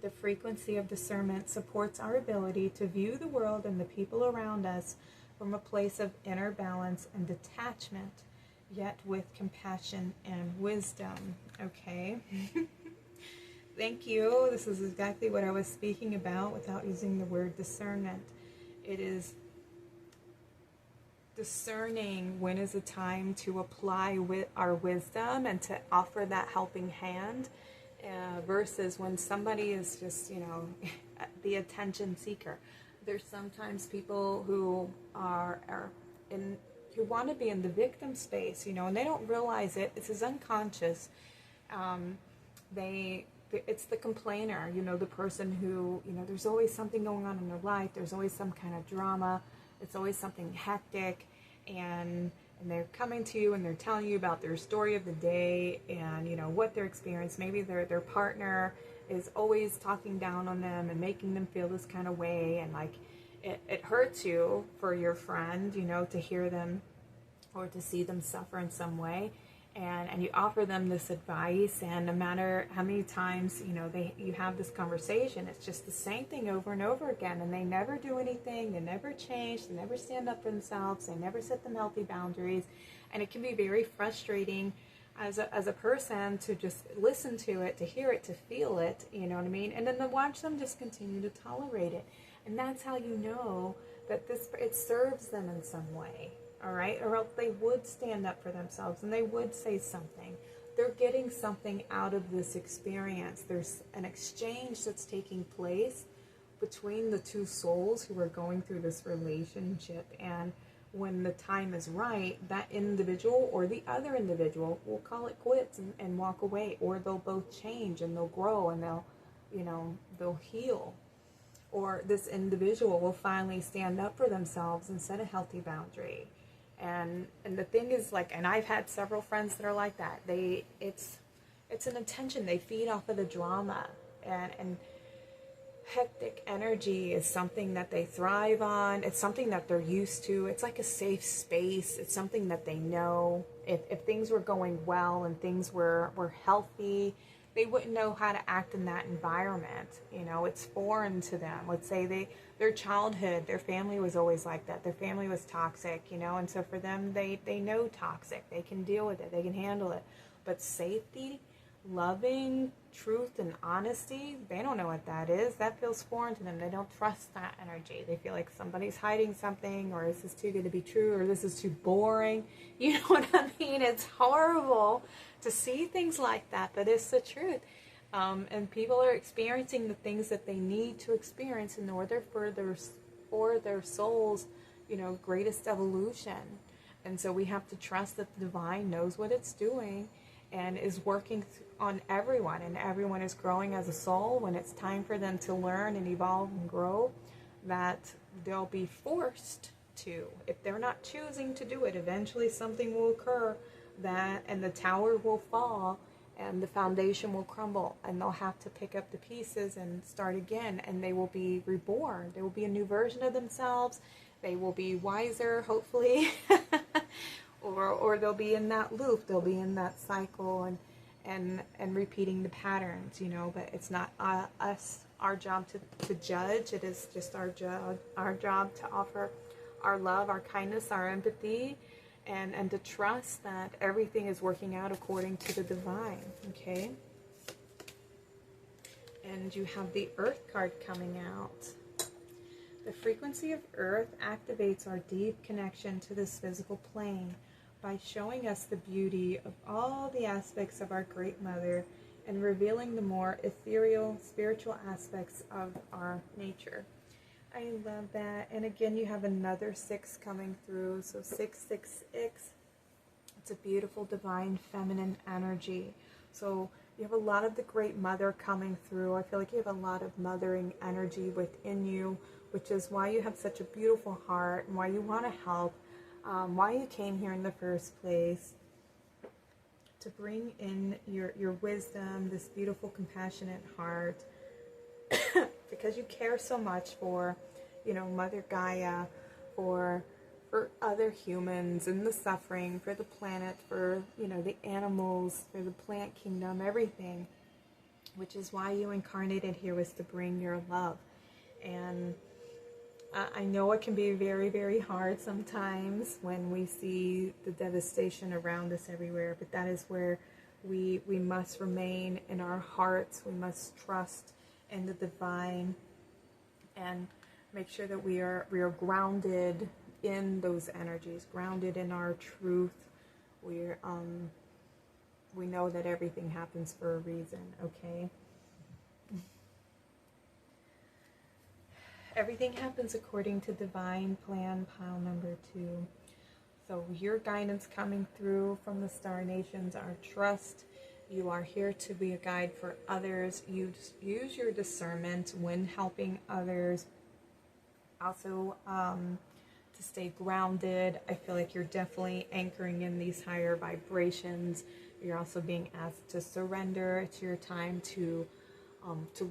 The frequency of discernment supports our ability to view the world and the people around us from a place of inner balance and detachment, yet with compassion and wisdom. Okay? thank you. This is exactly what I was speaking about without using the word discernment. It is discerning when is a time to apply with our wisdom and to offer that helping hand, versus when somebody is just, the attention seeker. There's sometimes people who are in, who want to be in the victim space, and they don't realize it. This is unconscious. It's the complainer, the person who, there's always something going on in their life. There's always some kind of drama. It's always something hectic, and they're coming to you and they're telling you about their story of the day and, what their experience. Maybe their partner is always talking down on them and making them feel this kind of way, and like it hurts you for your friend, to hear them or to see them suffer in some way. And you offer them this advice, and no matter how many times you have this conversation, it's just the same thing over and over again, and they never do anything, they never change, they never stand up for themselves, they never set them healthy boundaries, and it can be very frustrating as a person to just listen to it, to hear it, to feel it, you know what I mean, and then to watch them just continue to tolerate it, and that's how you know that it serves them in some way. All right, or else they would stand up for themselves and they would say something. They're getting something out of this experience. There's an exchange that's taking place between the two souls who are going through this relationship. And when the time is right, that individual or the other individual will call it quits and walk away, or they'll both change and they'll grow and they'll heal. Or this individual will finally stand up for themselves and set a healthy boundary. And the thing is, and I've had several friends that are like that. It's an attention. They feed off of the drama, and hectic energy is something that they thrive on. It's something that they're used to. It's like a safe space. It's something that they know. If things were going well and things were healthy, they wouldn't know how to act in that environment. It's foreign to them. Let's say their childhood, their family was always like that. Their family was toxic, and so for them, they know toxic. They can deal with it. They can handle it. But safety, loving, truth, and honesty, they don't know what that is. That feels foreign to them. They don't trust that energy. They feel like somebody's hiding something, or this is too good to be true, or this is too boring. You know what I mean? It's horrible to see things like that, but it's the truth. And people are experiencing the things that they need to experience in order for their soul's, greatest evolution. And so we have to trust that the divine knows what it's doing and is working on everyone, and everyone is growing as a soul. When it's time for them to learn and evolve and grow, that they'll be forced to. If they're not choosing to do it, eventually something will occur, and the tower will fall and the foundation will crumble, and they'll have to pick up the pieces and start again, and they will be reborn. There will be a new version of themselves. They will be wiser, hopefully, or they'll be in that loop. They'll be in that cycle and repeating the patterns, but it's not our job to judge. It is just our job to offer our love, our kindness, our empathy, and to trust that everything is working out according to the divine, okay? And you have the Earth card coming out. The frequency of Earth activates our deep connection to this physical plane by showing us the beauty of all the aspects of our Great Mother and revealing the more ethereal, spiritual aspects of our nature. I love that. And again, you have another 6 coming through. So 666. It's a beautiful, divine, feminine energy. So you have a lot of the Great Mother coming through. I feel like you have a lot of mothering energy within you, which is why you have such a beautiful heart and why you want to help, why you came here in the first place, to bring in your wisdom, this beautiful, compassionate heart, because you care so much for, Mother Gaia, for other humans and the suffering, for the planet, for, the animals, for the plant kingdom, everything, which is why you incarnated here, was to bring your love. And I know it can be very, very hard sometimes when we see the devastation around us everywhere, but that is where We must remain in our hearts. We must trust in the divine and make sure that we are grounded in those energies, grounded in our truth. We know that everything happens for a reason, okay? Everything happens according to divine plan, pile number 2. So your guidance coming through from the star nations, our trust. You are here to be a guide for others. You use your discernment when helping others. Also, to stay grounded. I feel like you're definitely anchoring in these higher vibrations. You're also being asked to surrender. It's your time to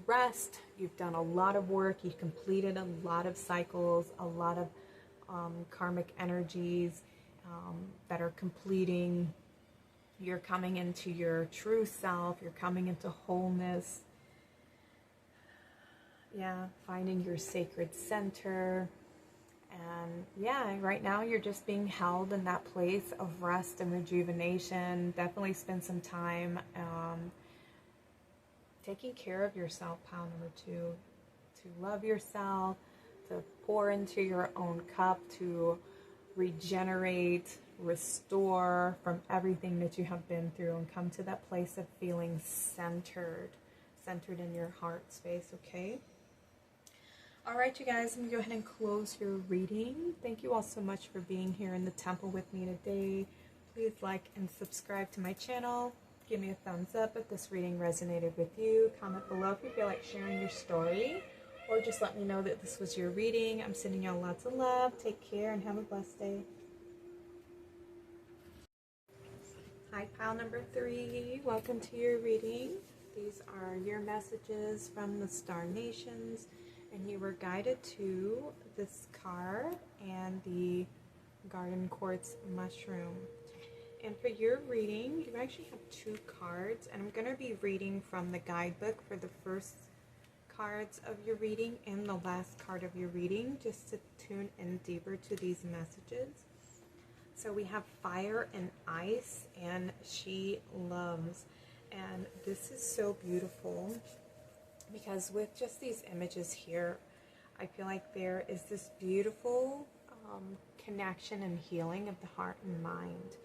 rest. You've done a lot of work. You've completed a lot of cycles, a lot of karmic energies that are completing. You're coming into your true self. You're coming into wholeness. Yeah, finding your sacred center. And yeah, right now you're just being held in that place of rest and rejuvenation. Definitely spend some time taking care of yourself, pile number 2. To love yourself, to pour into your own cup, to regenerate, restore from everything that you have been through, and come to that place of feeling centered in your heart space, okay? All right, you guys, I'm going to go ahead and close your reading. Thank you all so much for being here in the temple with me today. Please like and subscribe to my channel. Give me a thumbs up if this reading resonated with you. Comment below if you feel like sharing your story, or just let me know that this was your reading. I'm sending y'all lots of love. Take care and have a blessed day. Hi, pile number 3. Welcome to your reading. These are your messages from the star nations, and you were guided to this card and the garden quartz mushroom. And for your reading, you actually have 2 cards, and I'm going to be reading from the guidebook for the first cards of your reading and the last card of your reading, just to tune in deeper to these messages. So we have fire and ice, and she loves. And this is so beautiful because with just these images here, I feel like there is this beautiful connection and healing of the heart and mind,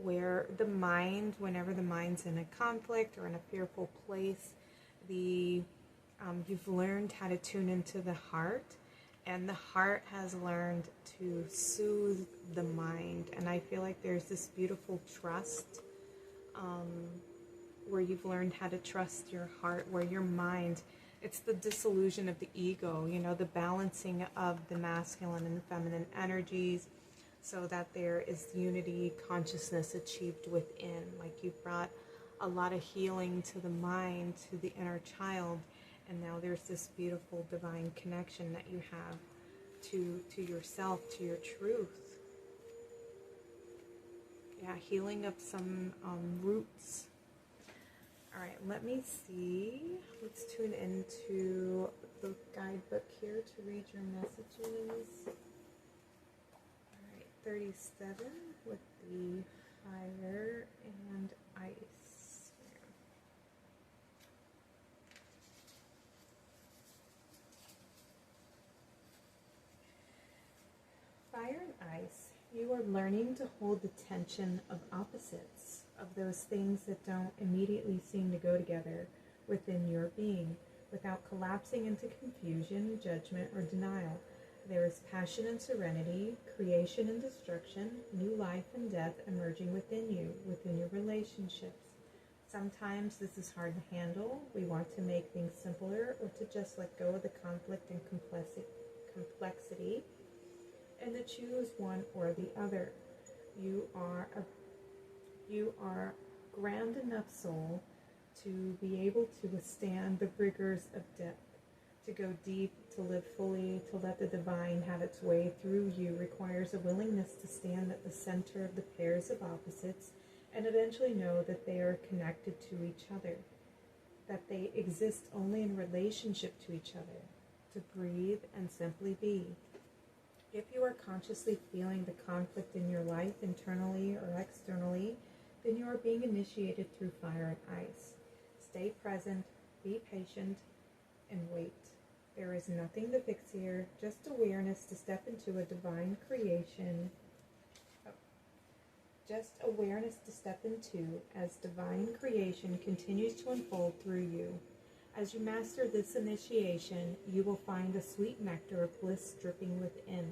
where the mind, whenever the mind's in a conflict or in a fearful place, you've learned how to tune into the heart, and the heart has learned to soothe the mind. And I feel like there's this beautiful trust where you've learned how to trust your heart, where your mind, it's the dissolution of the ego, you know, the balancing of the masculine and feminine energies, so that there is unity, consciousness achieved within. Like you've brought a lot of healing to the mind, to the inner child, and now there's this beautiful divine connection that you have to yourself, to your truth. Yeah, healing of some roots. All right, let me see. Let's tune into the guidebook here to read your messages. 37 with the fire and ice. Fire and ice. You are learning to hold the tension of opposites, of those things that don't immediately seem to go together within your being, without collapsing into confusion, judgment, or denial. There is passion and serenity, creation and destruction, new life and death emerging within you, within your relationships. Sometimes this is hard to handle. We want to make things simpler, or to just let go of the conflict and complexity, and to choose one or the other. You are grand enough soul to be able to withstand the rigors of depth. To go deep, to live fully, to let the divine have its way through you requires a willingness to stand at the center of the pairs of opposites and eventually know that they are connected to each other, that they exist only in relationship to each other, to breathe and simply be. If you are consciously feeling the conflict in your life, internally or externally, then you are being initiated through fire and ice. Stay present, be patient, and wait. There is nothing to fix here, just awareness to step into a divine creation. Just awareness to step into as divine creation continues to unfold through you. As you master this initiation, you will find a sweet nectar of bliss dripping within.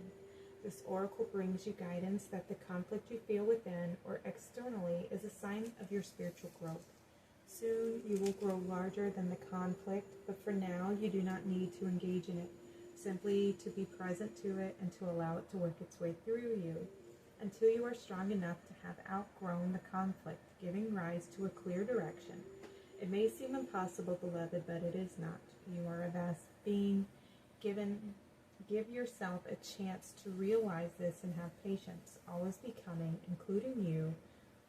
This oracle brings you guidance that the conflict you feel within or externally is a sign of your spiritual growth. Soon you will grow larger than the conflict, but for now you do not need to engage in it, simply to be present to it and to allow it to work its way through you, until you are strong enough to have outgrown the conflict, giving rise to a clear direction. It may seem impossible, beloved, but it is not. You are a vast being. Give yourself a chance to realize this and have patience. All is becoming, including you,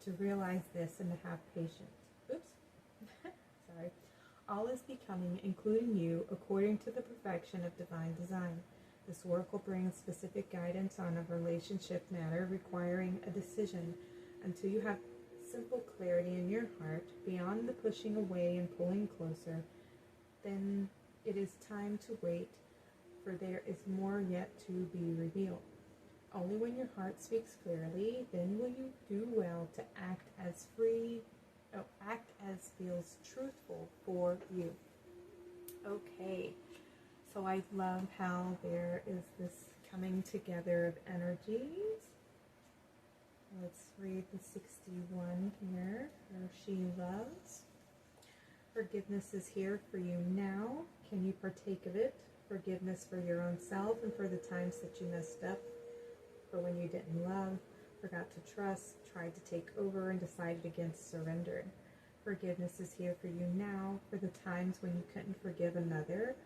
to realize this and to have patience. Sorry. All is becoming, including you, according to the perfection of divine design. This oracle brings specific guidance on a relationship matter requiring a decision. Until you have simple clarity in your heart, beyond the pushing away and pulling closer, then it is time to wait, for there is more yet to be revealed. Only when your heart speaks clearly, then will you do well to act as feels truthful for you. Okay, so I love how there is this coming together of energies. Let's read the 61 here. For she loves. Forgiveness is here for you now. Can you partake of it? Forgiveness for your own self and for the times that you messed up, for when you didn't love, forgot to trust, tried to take over, and decided against surrender. Forgiveness is here for you now, for the times when you couldn't forgive another,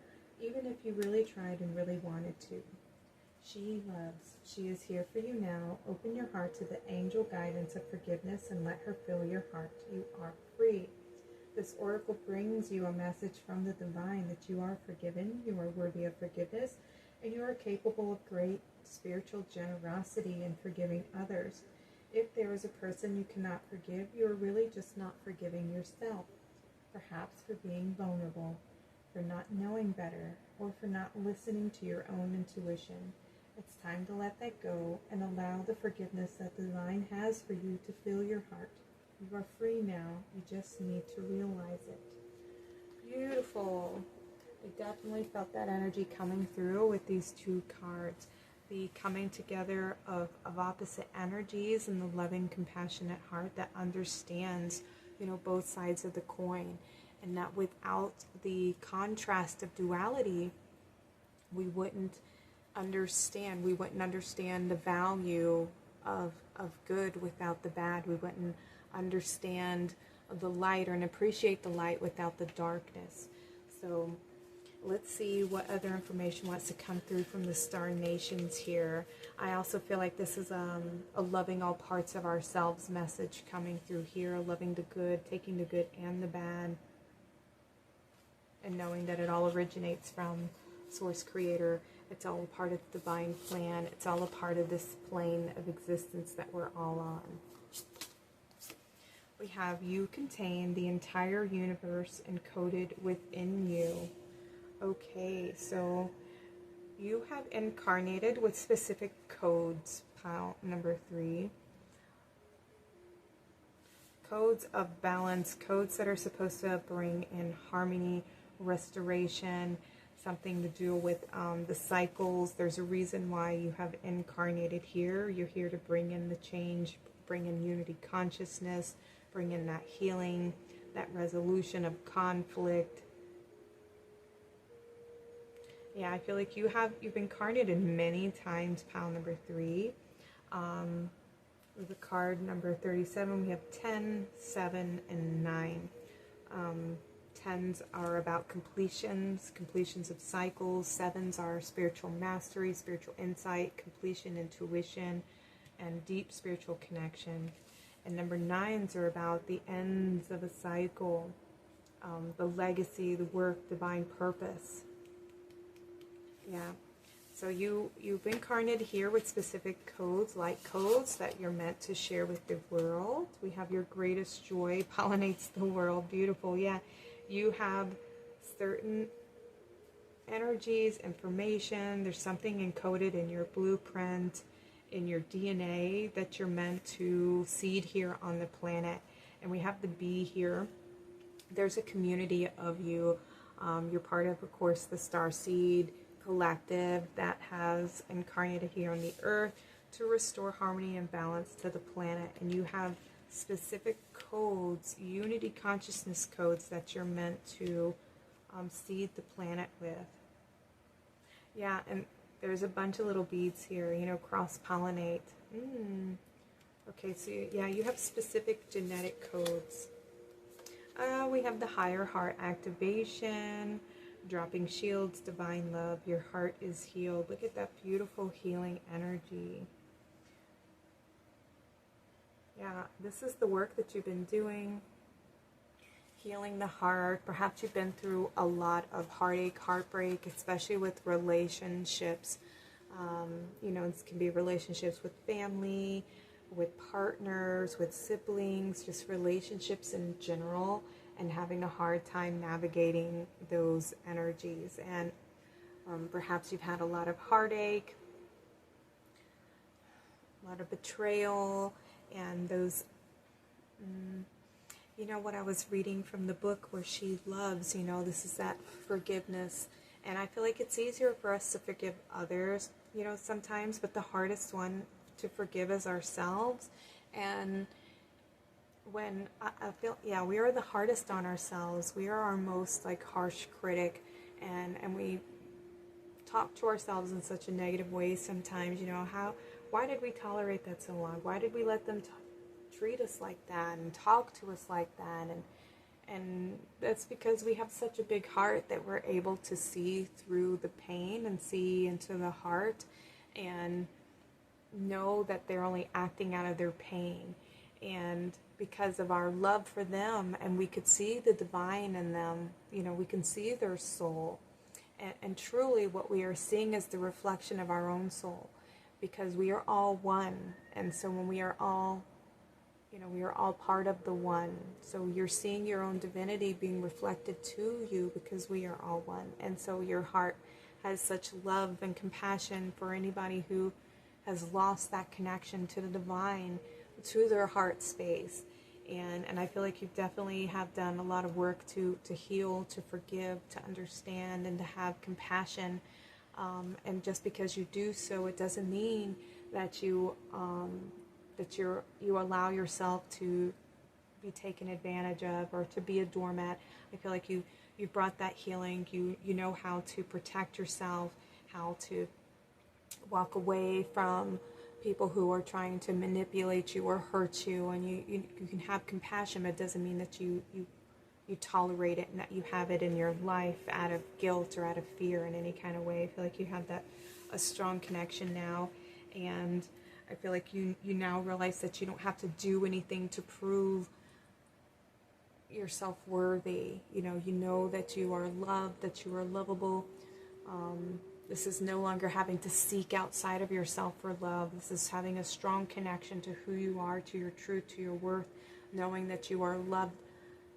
even if you really tried and really wanted to. She loves. She is here for you now. Open your heart to the angel guidance of forgiveness and let her fill your heart. You are free. This oracle brings you a message from the divine that you are forgiven, you are worthy of forgiveness, and you are capable of great spiritual generosity in forgiving others. If there is a person you cannot forgive, you are really just not forgiving yourself, perhaps for being vulnerable, for not knowing better, or for not listening to your own intuition. It's time to let that go and allow the forgiveness that the divine has for you to fill your heart. You are free now. You just need to realize it. Beautiful. I definitely felt that energy coming through with these two cards. The coming together of opposite energies and the loving, compassionate heart that understands, both sides of the coin. And that without the contrast of duality, we wouldn't understand the value of good without the bad. We wouldn't understand the light and appreciate the light without the darkness. So let's see what other information wants to come through from the star nations here. I also feel like this is a loving all parts of ourselves message coming through here, loving the good, taking the good and the bad, and knowing that it all originates from Source Creator. It's all a part of the divine plan. It's all a part of this plane of existence that we're all on. We have you contain the entire universe encoded within you. Okay, so you have incarnated with specific codes, pile number 3. Codes of balance, codes that are supposed to bring in harmony, restoration, something to do with the cycles. There's a reason why you have incarnated here. You're here to bring in the change, bring in unity consciousness, bring in that healing, that resolution of conflict. Yeah, I feel like you've incarnated many times, pile number 3. With the card number 37, we have 10, 7, and 9. 10s are about completions of cycles. 7s are spiritual mastery, spiritual insight, completion, intuition, and deep spiritual connection. And number 9s are about the ends of a cycle, the legacy, the work, divine purpose. Yeah. So you've incarnated here with specific codes, light codes that you're meant to share with the world. We have your greatest joy pollinates the world. Beautiful. Yeah, you have certain energies, information. There's something encoded in your blueprint, in your DNA that you're meant to seed here on the planet. And we have the bee here. There's a community of you. You're part of course, the Starseed collective that has incarnated here on the earth to restore harmony and balance to the planet. And you have specific codes, unity consciousness codes that you're meant to seed the planet with. Yeah, and there's a bunch of little beads here, you know, cross-pollinate. Okay, so yeah, you have specific genetic codes. We have the higher heart activation, dropping shields, divine love. Your heart is healed. Look at that beautiful healing energy. Yeah, this is the work that you've been doing. Healing the heart. Perhaps you've been through a lot of heartache, heartbreak, especially with relationships. You know, this can be relationships with family, with partners, with siblings, just relationships in general, and having a hard time navigating those energies. And perhaps you've had a lot of heartache, a lot of betrayal, and those, you know, what I was reading from the book where she loves, you know, this is that forgiveness. And I feel like it's easier for us to forgive others, you know, sometimes, but the hardest one to forgive is ourselves. And when I feel, yeah, we are the hardest on ourselves. We are our most like harsh critic, and we talk to ourselves in such a negative way sometimes. You know, why did we tolerate that so long? Why did we let them treat us like that and talk to us like that? And that's because we have such a big heart that we're able to see through the pain and see into the heart and know that they're only acting out of their pain. And because of our love for them, and we could see the divine in them, you know, we can see their soul. And truly what we are seeing is the reflection of our own soul, because we are all one. And so when we are all, you know, we are all part of the one. So you're seeing your own divinity being reflected to you because we are all one. And so your heart has such love and compassion for anybody who has lost that connection to the divine, to their heart space. And I feel like you definitely have done a lot of work to heal, to forgive, to understand, and to have compassion. And just because you do so, it doesn't mean that you allow yourself to be taken advantage of or to be a doormat. I feel like you brought that healing. You know how to protect yourself, how to walk away from people who are trying to manipulate you or hurt you, and you can have compassion, but it doesn't mean that you tolerate it and that you have it in your life out of guilt or out of fear in any kind of way. I feel like you have a strong connection now, and I feel like you now realize that you don't have to do anything to prove yourself worthy. You know that you are loved, that you are lovable. This is no longer having to seek outside of yourself for love. This is having a strong connection to who you are, to your truth, to your worth, knowing that you are loved,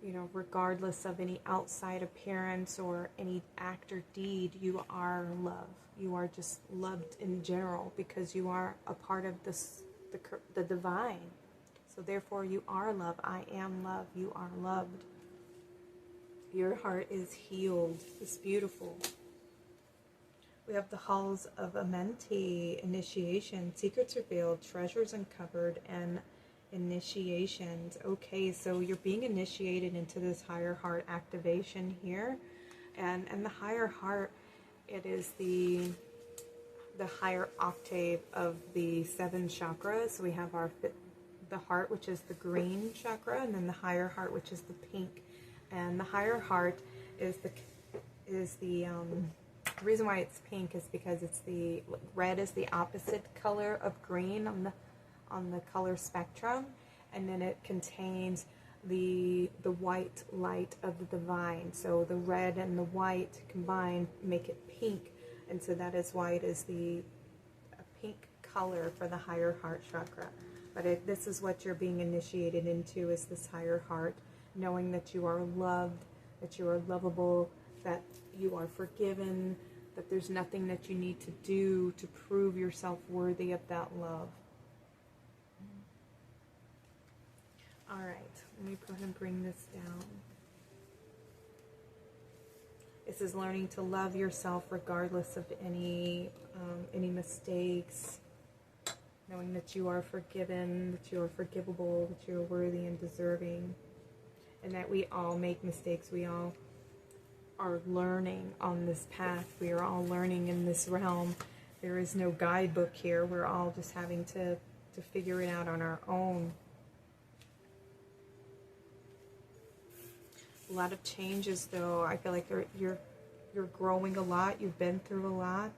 you know, regardless of any outside appearance or any act or deed. You are love. You are just loved in general because you are a part of the divine. So therefore you are love. I am love. You are loved. Your heart is healed. It's beautiful. We have the halls of Amenti, initiation, secrets revealed, treasures uncovered, and initiations. Okay, so you're being initiated into this higher heart activation here. And the higher heart, it is the higher octave of the 7 chakras. So we have the heart, which is the green chakra, and then the higher heart, which is the pink. And the higher heart is the reason why it's pink is because it's the red is the opposite color of green on the color spectrum, and then it contains the white light of the divine. So the red and the white combined make it pink, And so that is why it is the pink color for the higher heart chakra. But this is what you're being initiated into, is this higher heart, knowing that you are loved, that you are lovable, that you are forgiven, that there's nothing that you need to do to prove yourself worthy of that love. All right, let me go ahead and bring this down. This is learning to love yourself regardless of any mistakes, knowing that you are forgiven, that you are forgivable, that you are worthy and deserving, and that we all make mistakes. We all are learning on this path. We are all learning in this realm. There is no guidebook here. We're all just having to figure it out on our own. A lot of changes, though. I feel like you're growing a lot. You've been through a lot.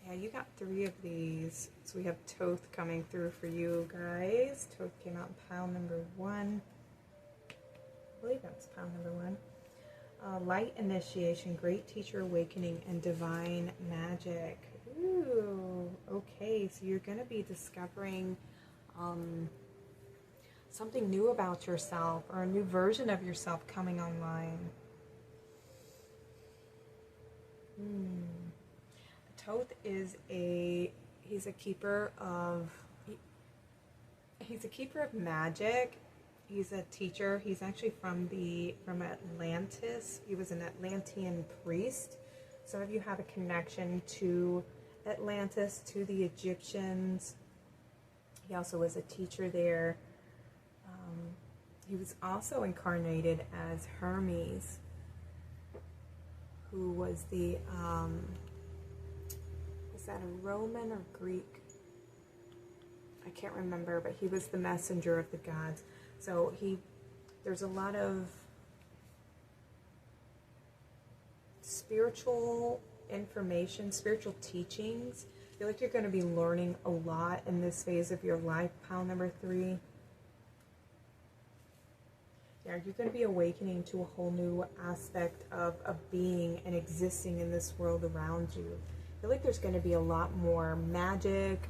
Yeah, you got 3 of these. So we have Toth coming through for you guys. Toth came out in pile number 1. I believe that's pile number 1. Light initiation, great teacher awakening, and divine magic. Ooh, okay, so you're going to be discovering something new about yourself, or a new version of yourself coming online. Toth is he's a keeper of magic. He's a teacher. He's actually from Atlantis. He was an Atlantean priest. Some of you have a connection to Atlantis, to the Egyptians. He also was a teacher there. He was also incarnated as Hermes, who was the was that a Roman or Greek? I can't remember, but he was the messenger of the gods. So there's a lot of spiritual information, spiritual teachings. I feel like you're going to be learning a lot in this phase of your life, pile number 3. Yeah, you're going to be awakening to a whole new aspect of being and existing in this world around you. I feel like there's going to be a lot more magic.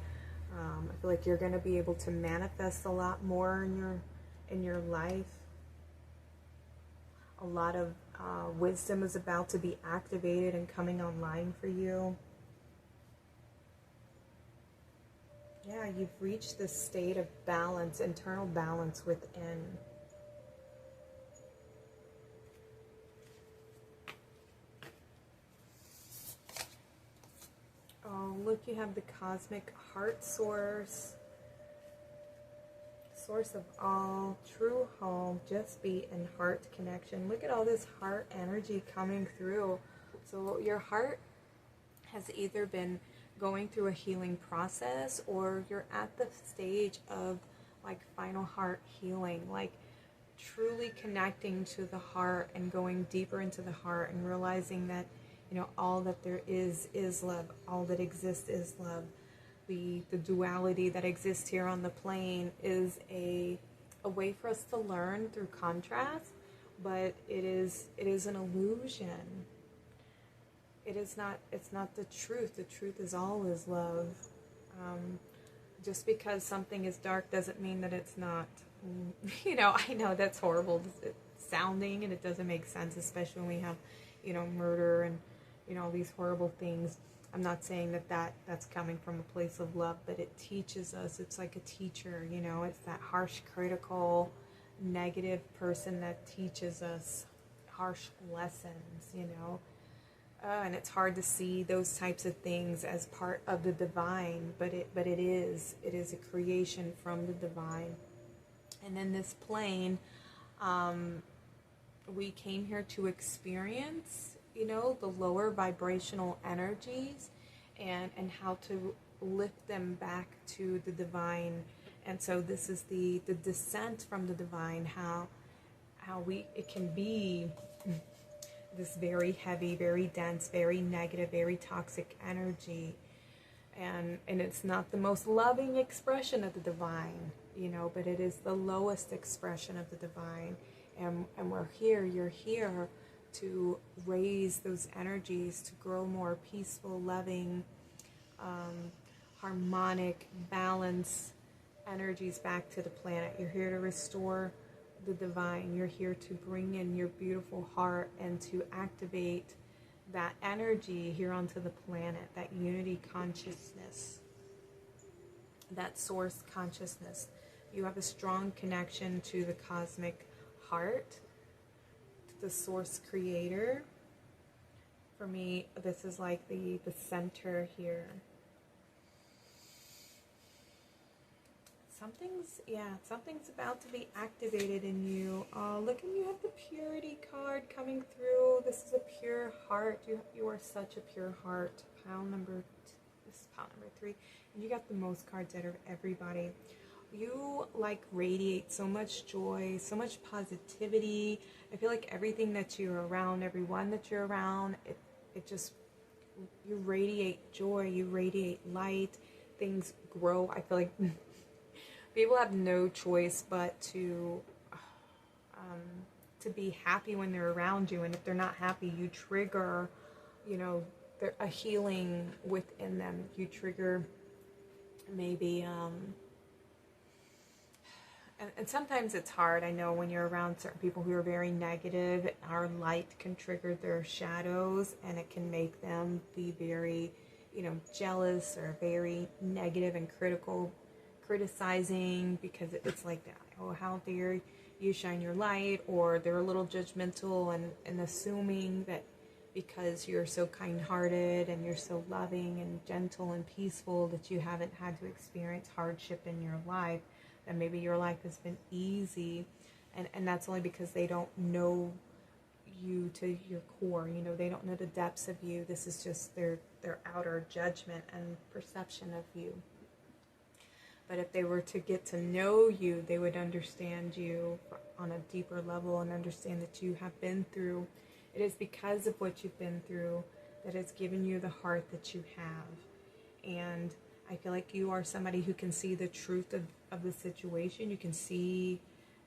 I feel like you're going to be able to manifest a lot more in your life. A lot of wisdom is about to be activated and coming online for you. Yeah, you've reached this state of balance, internal balance within. Oh, look, you have the cosmic heart source. Source of all, true home, just be in heart connection. Look at all this heart energy coming through. So your heart has either been going through a healing process, or you're at the stage of like final heart healing, like truly connecting to the heart and going deeper into the heart and realizing that, you know, all that there is love. All that exists is love. The duality that exists here on the plane is a way for us to learn through contrast, but it is an illusion. It's not the truth. The truth is always love. Just because something is dark doesn't mean that it's not. You know, I know that's horrible sounding, and it doesn't make sense, especially when we have, you know, murder and, you know, all these horrible things. I'm not saying that's coming from a place of love, but it teaches us. It's like a teacher, you know. It's that harsh, critical, negative person that teaches us harsh lessons, you know. And it's hard to see those types of things as part of the divine, but it is a creation from the divine. And in this plane, we came here to experience, you know, the lower vibrational energies and how to lift them back to the divine. And so this is the descent from the divine, how it can be this very heavy, very dense, very negative, very toxic energy. And it's not the most loving expression of the divine. you know, but it is the lowest expression of the divine. And we're here, you're here to raise those energies, to grow more peaceful, loving, harmonic, balanced energies back to the planet. You're here to restore the divine. You're here to bring in your beautiful heart and to activate that energy here onto the planet, that unity consciousness, that source consciousness. You have a strong connection to the cosmic heart, to the source creator. For me, this is like the center here. Something's about to be activated in you. Look, and you have the purity card coming through. This is a pure heart. You are such a pure heart. This is pile number 3. And you got the most cards out of everybody. You like radiate so much joy, so much positivity. I feel like everything that you're around, everyone that you're around, it just, you radiate joy, you radiate light. Things grow. I feel like people have no choice but to be happy when they're around you, and if they're not happy, you trigger, you know, a healing within them. You trigger maybe, and sometimes it's hard. I know when you're around certain people who are very negative, our light can trigger their shadows, and it can make them be very, you know, jealous or very negative and critical, criticizing, because it's like, oh, how dare you shine your light, or they're a little judgmental and assuming that because you're so kind-hearted and you're so loving and gentle and peaceful that you haven't had to experience hardship in your life, that maybe your life has been easy, and that's only because they don't know you to your core. You know, they don't know the depths of you. This is just their outer judgment and perception of you. But if they were to get to know you, they would understand you on a deeper level and understand that you have been through. It is because of what you've been through that has given you the heart that you have. And I feel like you are somebody who can see the truth of the situation. You can see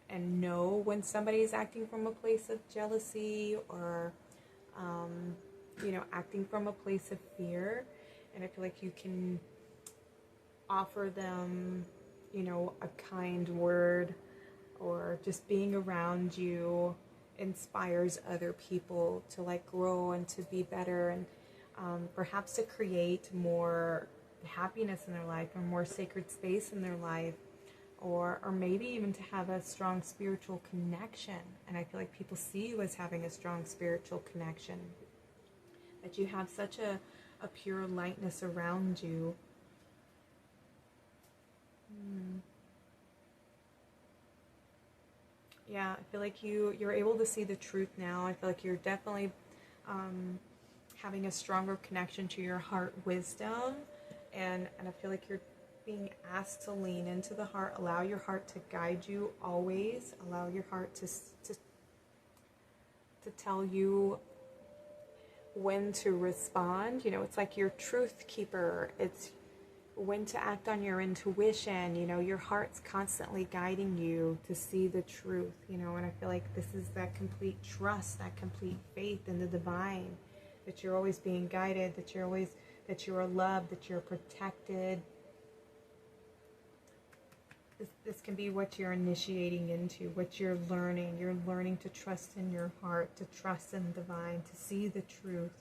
and know when somebody is acting from a place of jealousy or, you know, acting from a place of fear. And I feel like you can offer them, you know, a kind word, or just being around you inspires other people to like grow and to be better, and perhaps to create more happiness in their life, or more sacred space in their life, or maybe even to have a strong spiritual connection. And I feel like people see you as having a strong spiritual connection, that you have such a pure lightness around you. Yeah, I feel like you're able to see the truth now. I feel like you're definitely having a stronger connection to your heart wisdom, and I feel like you're being asked to lean into the heart. Allow your heart to guide you always. Allow your heart to tell you when to respond. You know, it's like your truth keeper. It's when to act on your intuition. You know, your heart's constantly guiding you to see the truth, you know, and I feel like this is that complete trust, that complete faith in the divine, that you're always being guided, that you're loved, that you're protected. This can be what you're initiating into, what you're learning. You're learning to trust in your heart, to trust in the divine, to see the truth.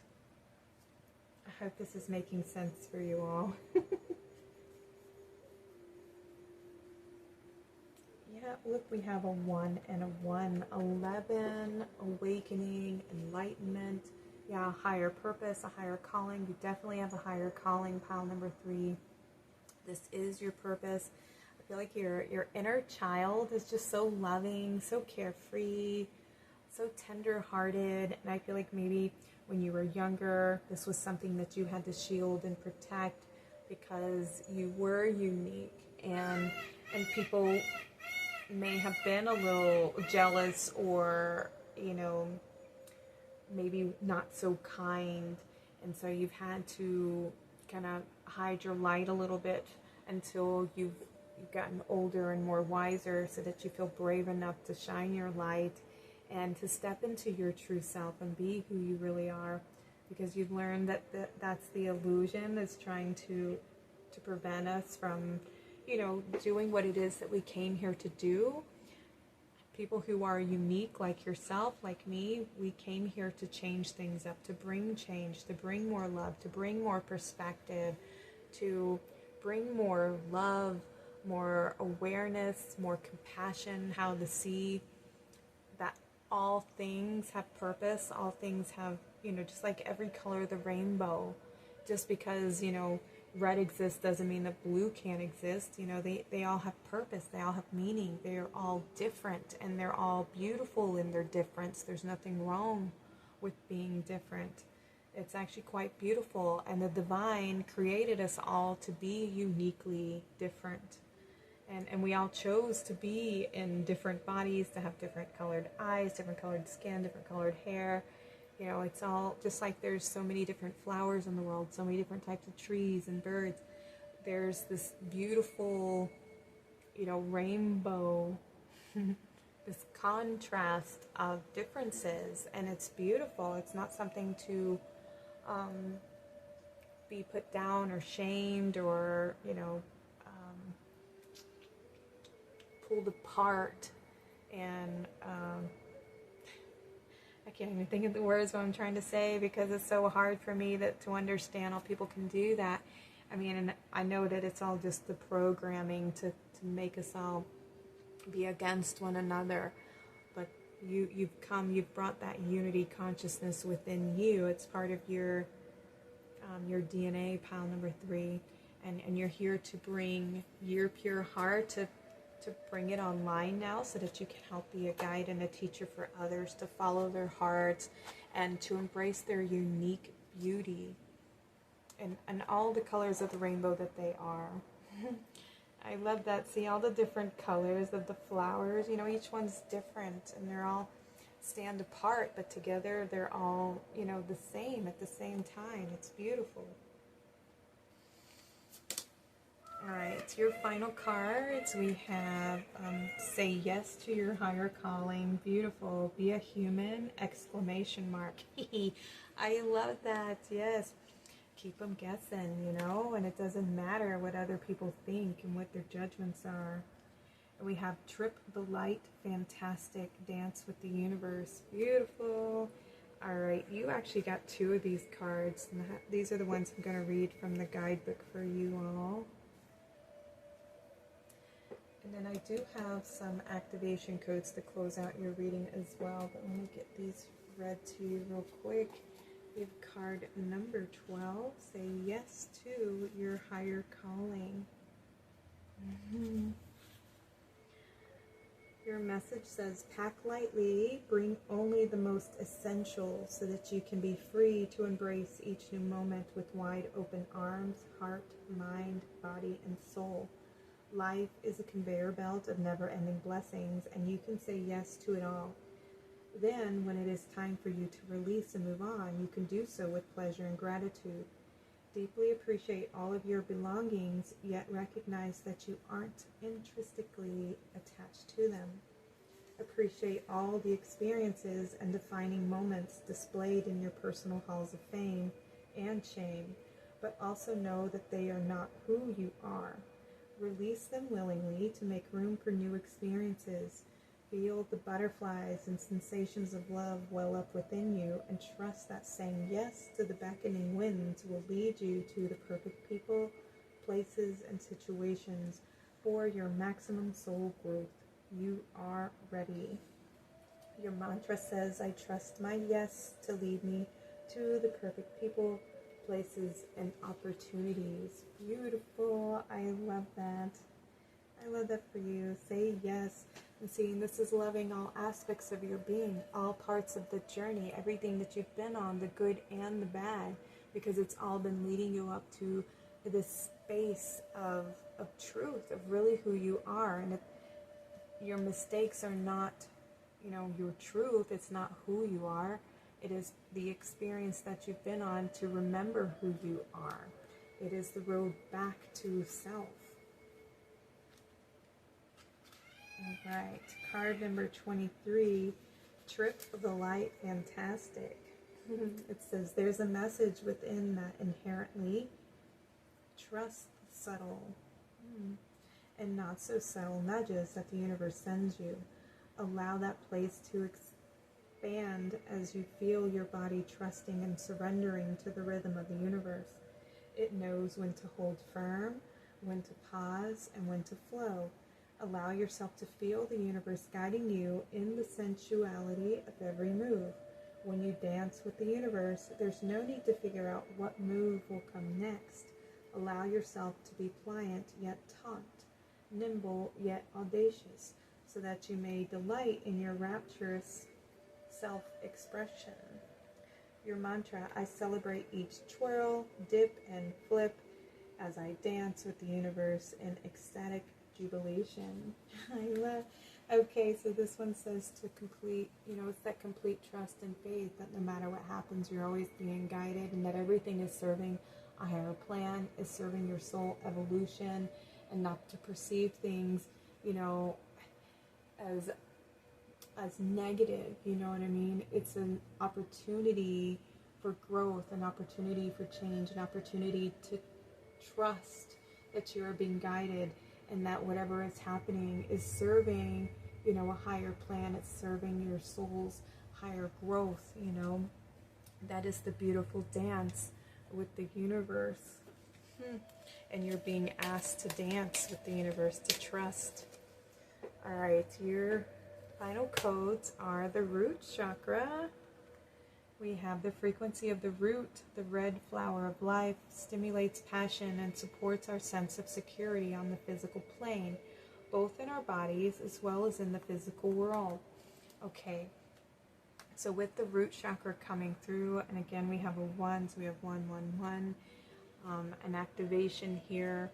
I hope this is making sense for you all. Yeah, look, we have a 1 and a 1. 11, awakening, enlightenment. Yeah, a higher purpose, a higher calling. You definitely have a higher calling, pile number 3. This is your purpose. I feel like your inner child is just so loving, so carefree, so tender-hearted. And I feel like maybe when you were younger, this was something that you had to shield and protect because you were unique, and people may have been a little jealous, or, you know, maybe not so kind, and so you've had to kind of hide your light a little bit until you've you've gotten older and more wiser, so that you feel brave enough to shine your light and to step into your true self and be who you really are, because you've learned that that's the illusion is trying to prevent us from, doing what it is that we came here to do. People who are unique, like yourself, like me, we came here to change things up, to bring change, to bring more love, to bring more perspective, to bring more love, more awareness, more compassion, how to see that all things have purpose, all things have, just like every color of the rainbow. Just because, red exists doesn't mean that blue can't exist. They all have purpose, they all have meaning, they're all different, and they're all beautiful in their difference. There's nothing wrong with being different. It's actually quite beautiful, and the divine created us all to be uniquely different. And we all chose to be in different bodies, to have different colored eyes, different colored skin, different colored hair. It's all just like there's so many different flowers in the world, so many different types of trees and birds. There's this beautiful, rainbow, this contrast of differences, and it's beautiful. It's not something to be put down or shamed or, pulled apart. And I can't even think of the words what I'm trying to say, because it's so hard for me to understand how people can do that. I mean, and I know that it's all just the programming to make us all be against one another. But you've brought that unity consciousness within you. It's part of your DNA, pile number 3. And you're here to bring your pure heart to bring it online now, so that you can help be a guide and a teacher for others to follow their hearts and to embrace their unique beauty and all the colors of the rainbow that they are. I love that. See all the different colors of the flowers. Each one's different, and they're all stand apart, but together they're all, the same at the same time. It's beautiful. Alright, your final cards, we have say yes to your higher calling, beautiful, be a human, exclamation mark. I love that, yes. Keep them guessing, and it doesn't matter what other people think and what their judgments are. We have trip the light, fantastic, dance with the universe, beautiful. Alright, you actually got 2 of these cards, and these are the ones I'm going to read from the guidebook for you all. And then I do have some activation codes to close out your reading as well, but let me get these read to you real quick. We have card number 12, say yes to your higher calling. Your message says, pack lightly, bring only the most essential so that you can be free to embrace each new moment with wide open arms, heart, mind, body, and soul. Life is a conveyor belt of never-ending blessings, and you can say yes to it all. Then, when it is time for you to release and move on, you can do so with pleasure and gratitude. Deeply appreciate all of your belongings, yet recognize that you aren't intrinsically attached to them. Appreciate all the experiences and defining moments displayed in your personal halls of fame and shame, but also know that they are not who you are. Release them willingly to make room for new experiences. Feel the butterflies and sensations of love well up within you, and trust that saying yes to the beckoning winds will lead you to the perfect people, places, and situations for your maximum soul growth. You are ready. Your mantra says, I trust my yes to lead me to the perfect people, places, and opportunities. Beautiful. I love that. I love that for you. Say yes. And seeing this is loving all aspects of your being, all parts of the journey, everything that you've been on, the good and the bad, because it's all been leading you up to this space of truth, of really who you are. And if your mistakes are not, your truth, it's not who you are. It is the experience that you've been on to remember who you are. It is the road back to self. All right, card number 23, Trip of the Light, fantastic. It says there's a message within that inherently. Trust the subtle and not so subtle nudges that the universe sends you. Allow that place to expand as you feel your body trusting and surrendering to the rhythm of the universe. It knows when to hold firm, when to pause, and when to flow. Allow yourself to feel the universe guiding you in the sensuality of every move. When you dance with the universe, there's no need to figure out what move will come next. Allow yourself to be pliant yet taut, nimble yet audacious, so that you may delight in your rapturous self-expression. Your mantra: I celebrate each twirl, dip, and flip as I dance with the universe in ecstatic jubilation. I love. Okay, so this one says to complete, it's that complete trust and faith that no matter what happens, you're always being guided, and that everything is serving a higher plan, is serving your soul evolution, and not to perceive things, as negative, you know what I mean? It's an opportunity for growth, an opportunity for change, an opportunity to trust that you are being guided, and that whatever is happening is serving, a higher plan. It's serving your soul's higher growth, That is the beautiful dance with the universe. And you're being asked to dance with the universe, to trust. All right, your final codes are the root chakra. We have the frequency of the root, the red flower of life, stimulates passion and supports our sense of security on the physical plane, both in our bodies as well as in the physical world. Okay, so with the root chakra coming through, and again we have a 1, so we have 1, 1, 1, an activation here,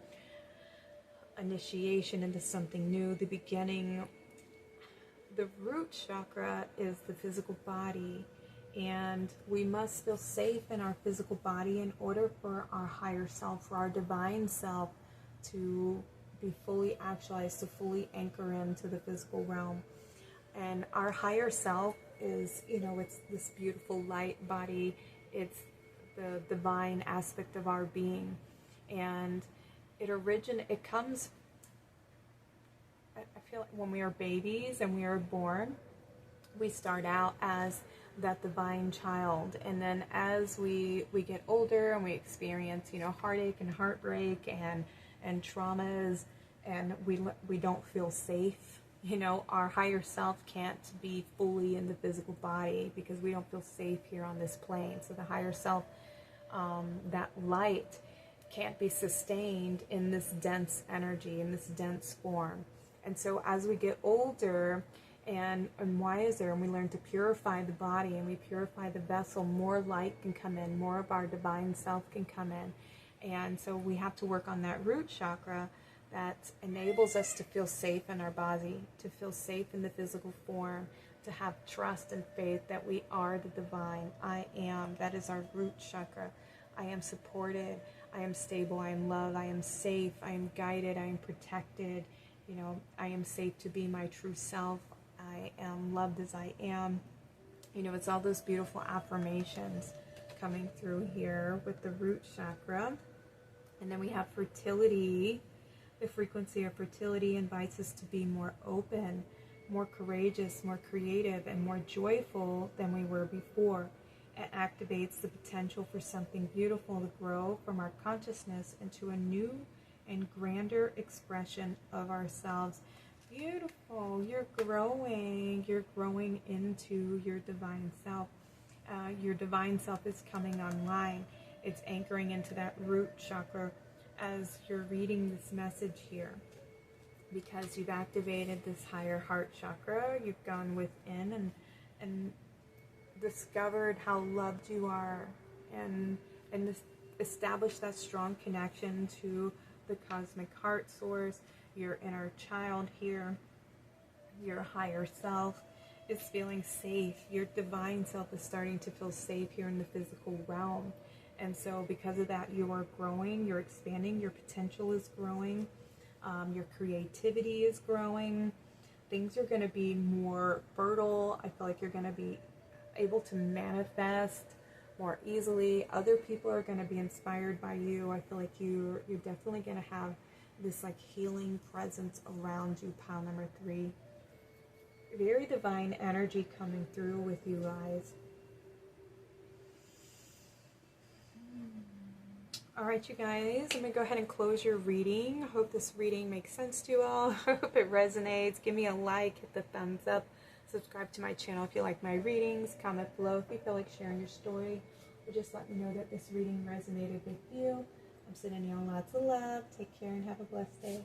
initiation into something new, the beginning. The root chakra is the physical body, and we must feel safe in our physical body in order for our higher self, for our divine self, to be fully actualized, to fully anchor into the physical realm. And our higher self is, it's this beautiful light body. It's the divine aspect of our being, and it comes. I feel like when we are babies and we are born, we start out as that divine child, and then as we get older and we experience heartache and heartbreak and traumas, and we don't feel safe, our higher self can't be fully in the physical body because we don't feel safe here on this plane. So the higher self, that light, can't be sustained in this dense energy, in this dense form. And so as we get older and wiser, and we learn to purify the body and we purify the vessel, more light can come in, more of our divine self can come in. And so we have to work on that root chakra that enables us to feel safe in our body, to feel safe in the physical form, to have trust and faith that we are the divine. I am. That is our root chakra. I am supported. I am stable. I am loved. I am safe. I am guided. I am protected. I am safe to be my true self. I am loved as I am. It's all those beautiful affirmations coming through here with the root chakra. And then we have fertility. The frequency of fertility invites us to be more open, more courageous, more creative, and more joyful than we were before. It activates the potential for something beautiful to grow from our consciousness into a new and grander expression of ourselves. Beautiful. You're growing into your divine self. Your divine self is coming online. It's anchoring into that root chakra as you're reading this message here, because you've activated this higher heart chakra. You've gone within and discovered how loved you are, and established that strong connection to the cosmic heart source, your inner child here. Your higher self is feeling safe. Your divine self is starting to feel safe here in the physical realm. And so because of that, you are growing, you're expanding, your potential is growing, your creativity is growing, things are going to be more fertile. I feel like you're going to be able to manifest more easily. Other people are going to be inspired by you. I feel like you're definitely going to have this like healing presence around you, pile number 3. Very divine energy coming through with you guys. All right, you guys, I'm going to go ahead and close your reading. I hope this reading makes sense to you all. I hope it resonates. Give me a like, hit the thumbs up, subscribe to my channel if you like my readings, comment below if you feel like sharing your story, or just let me know that this reading resonated with you. I'm sending you all lots of love. Take care and have a blessed day.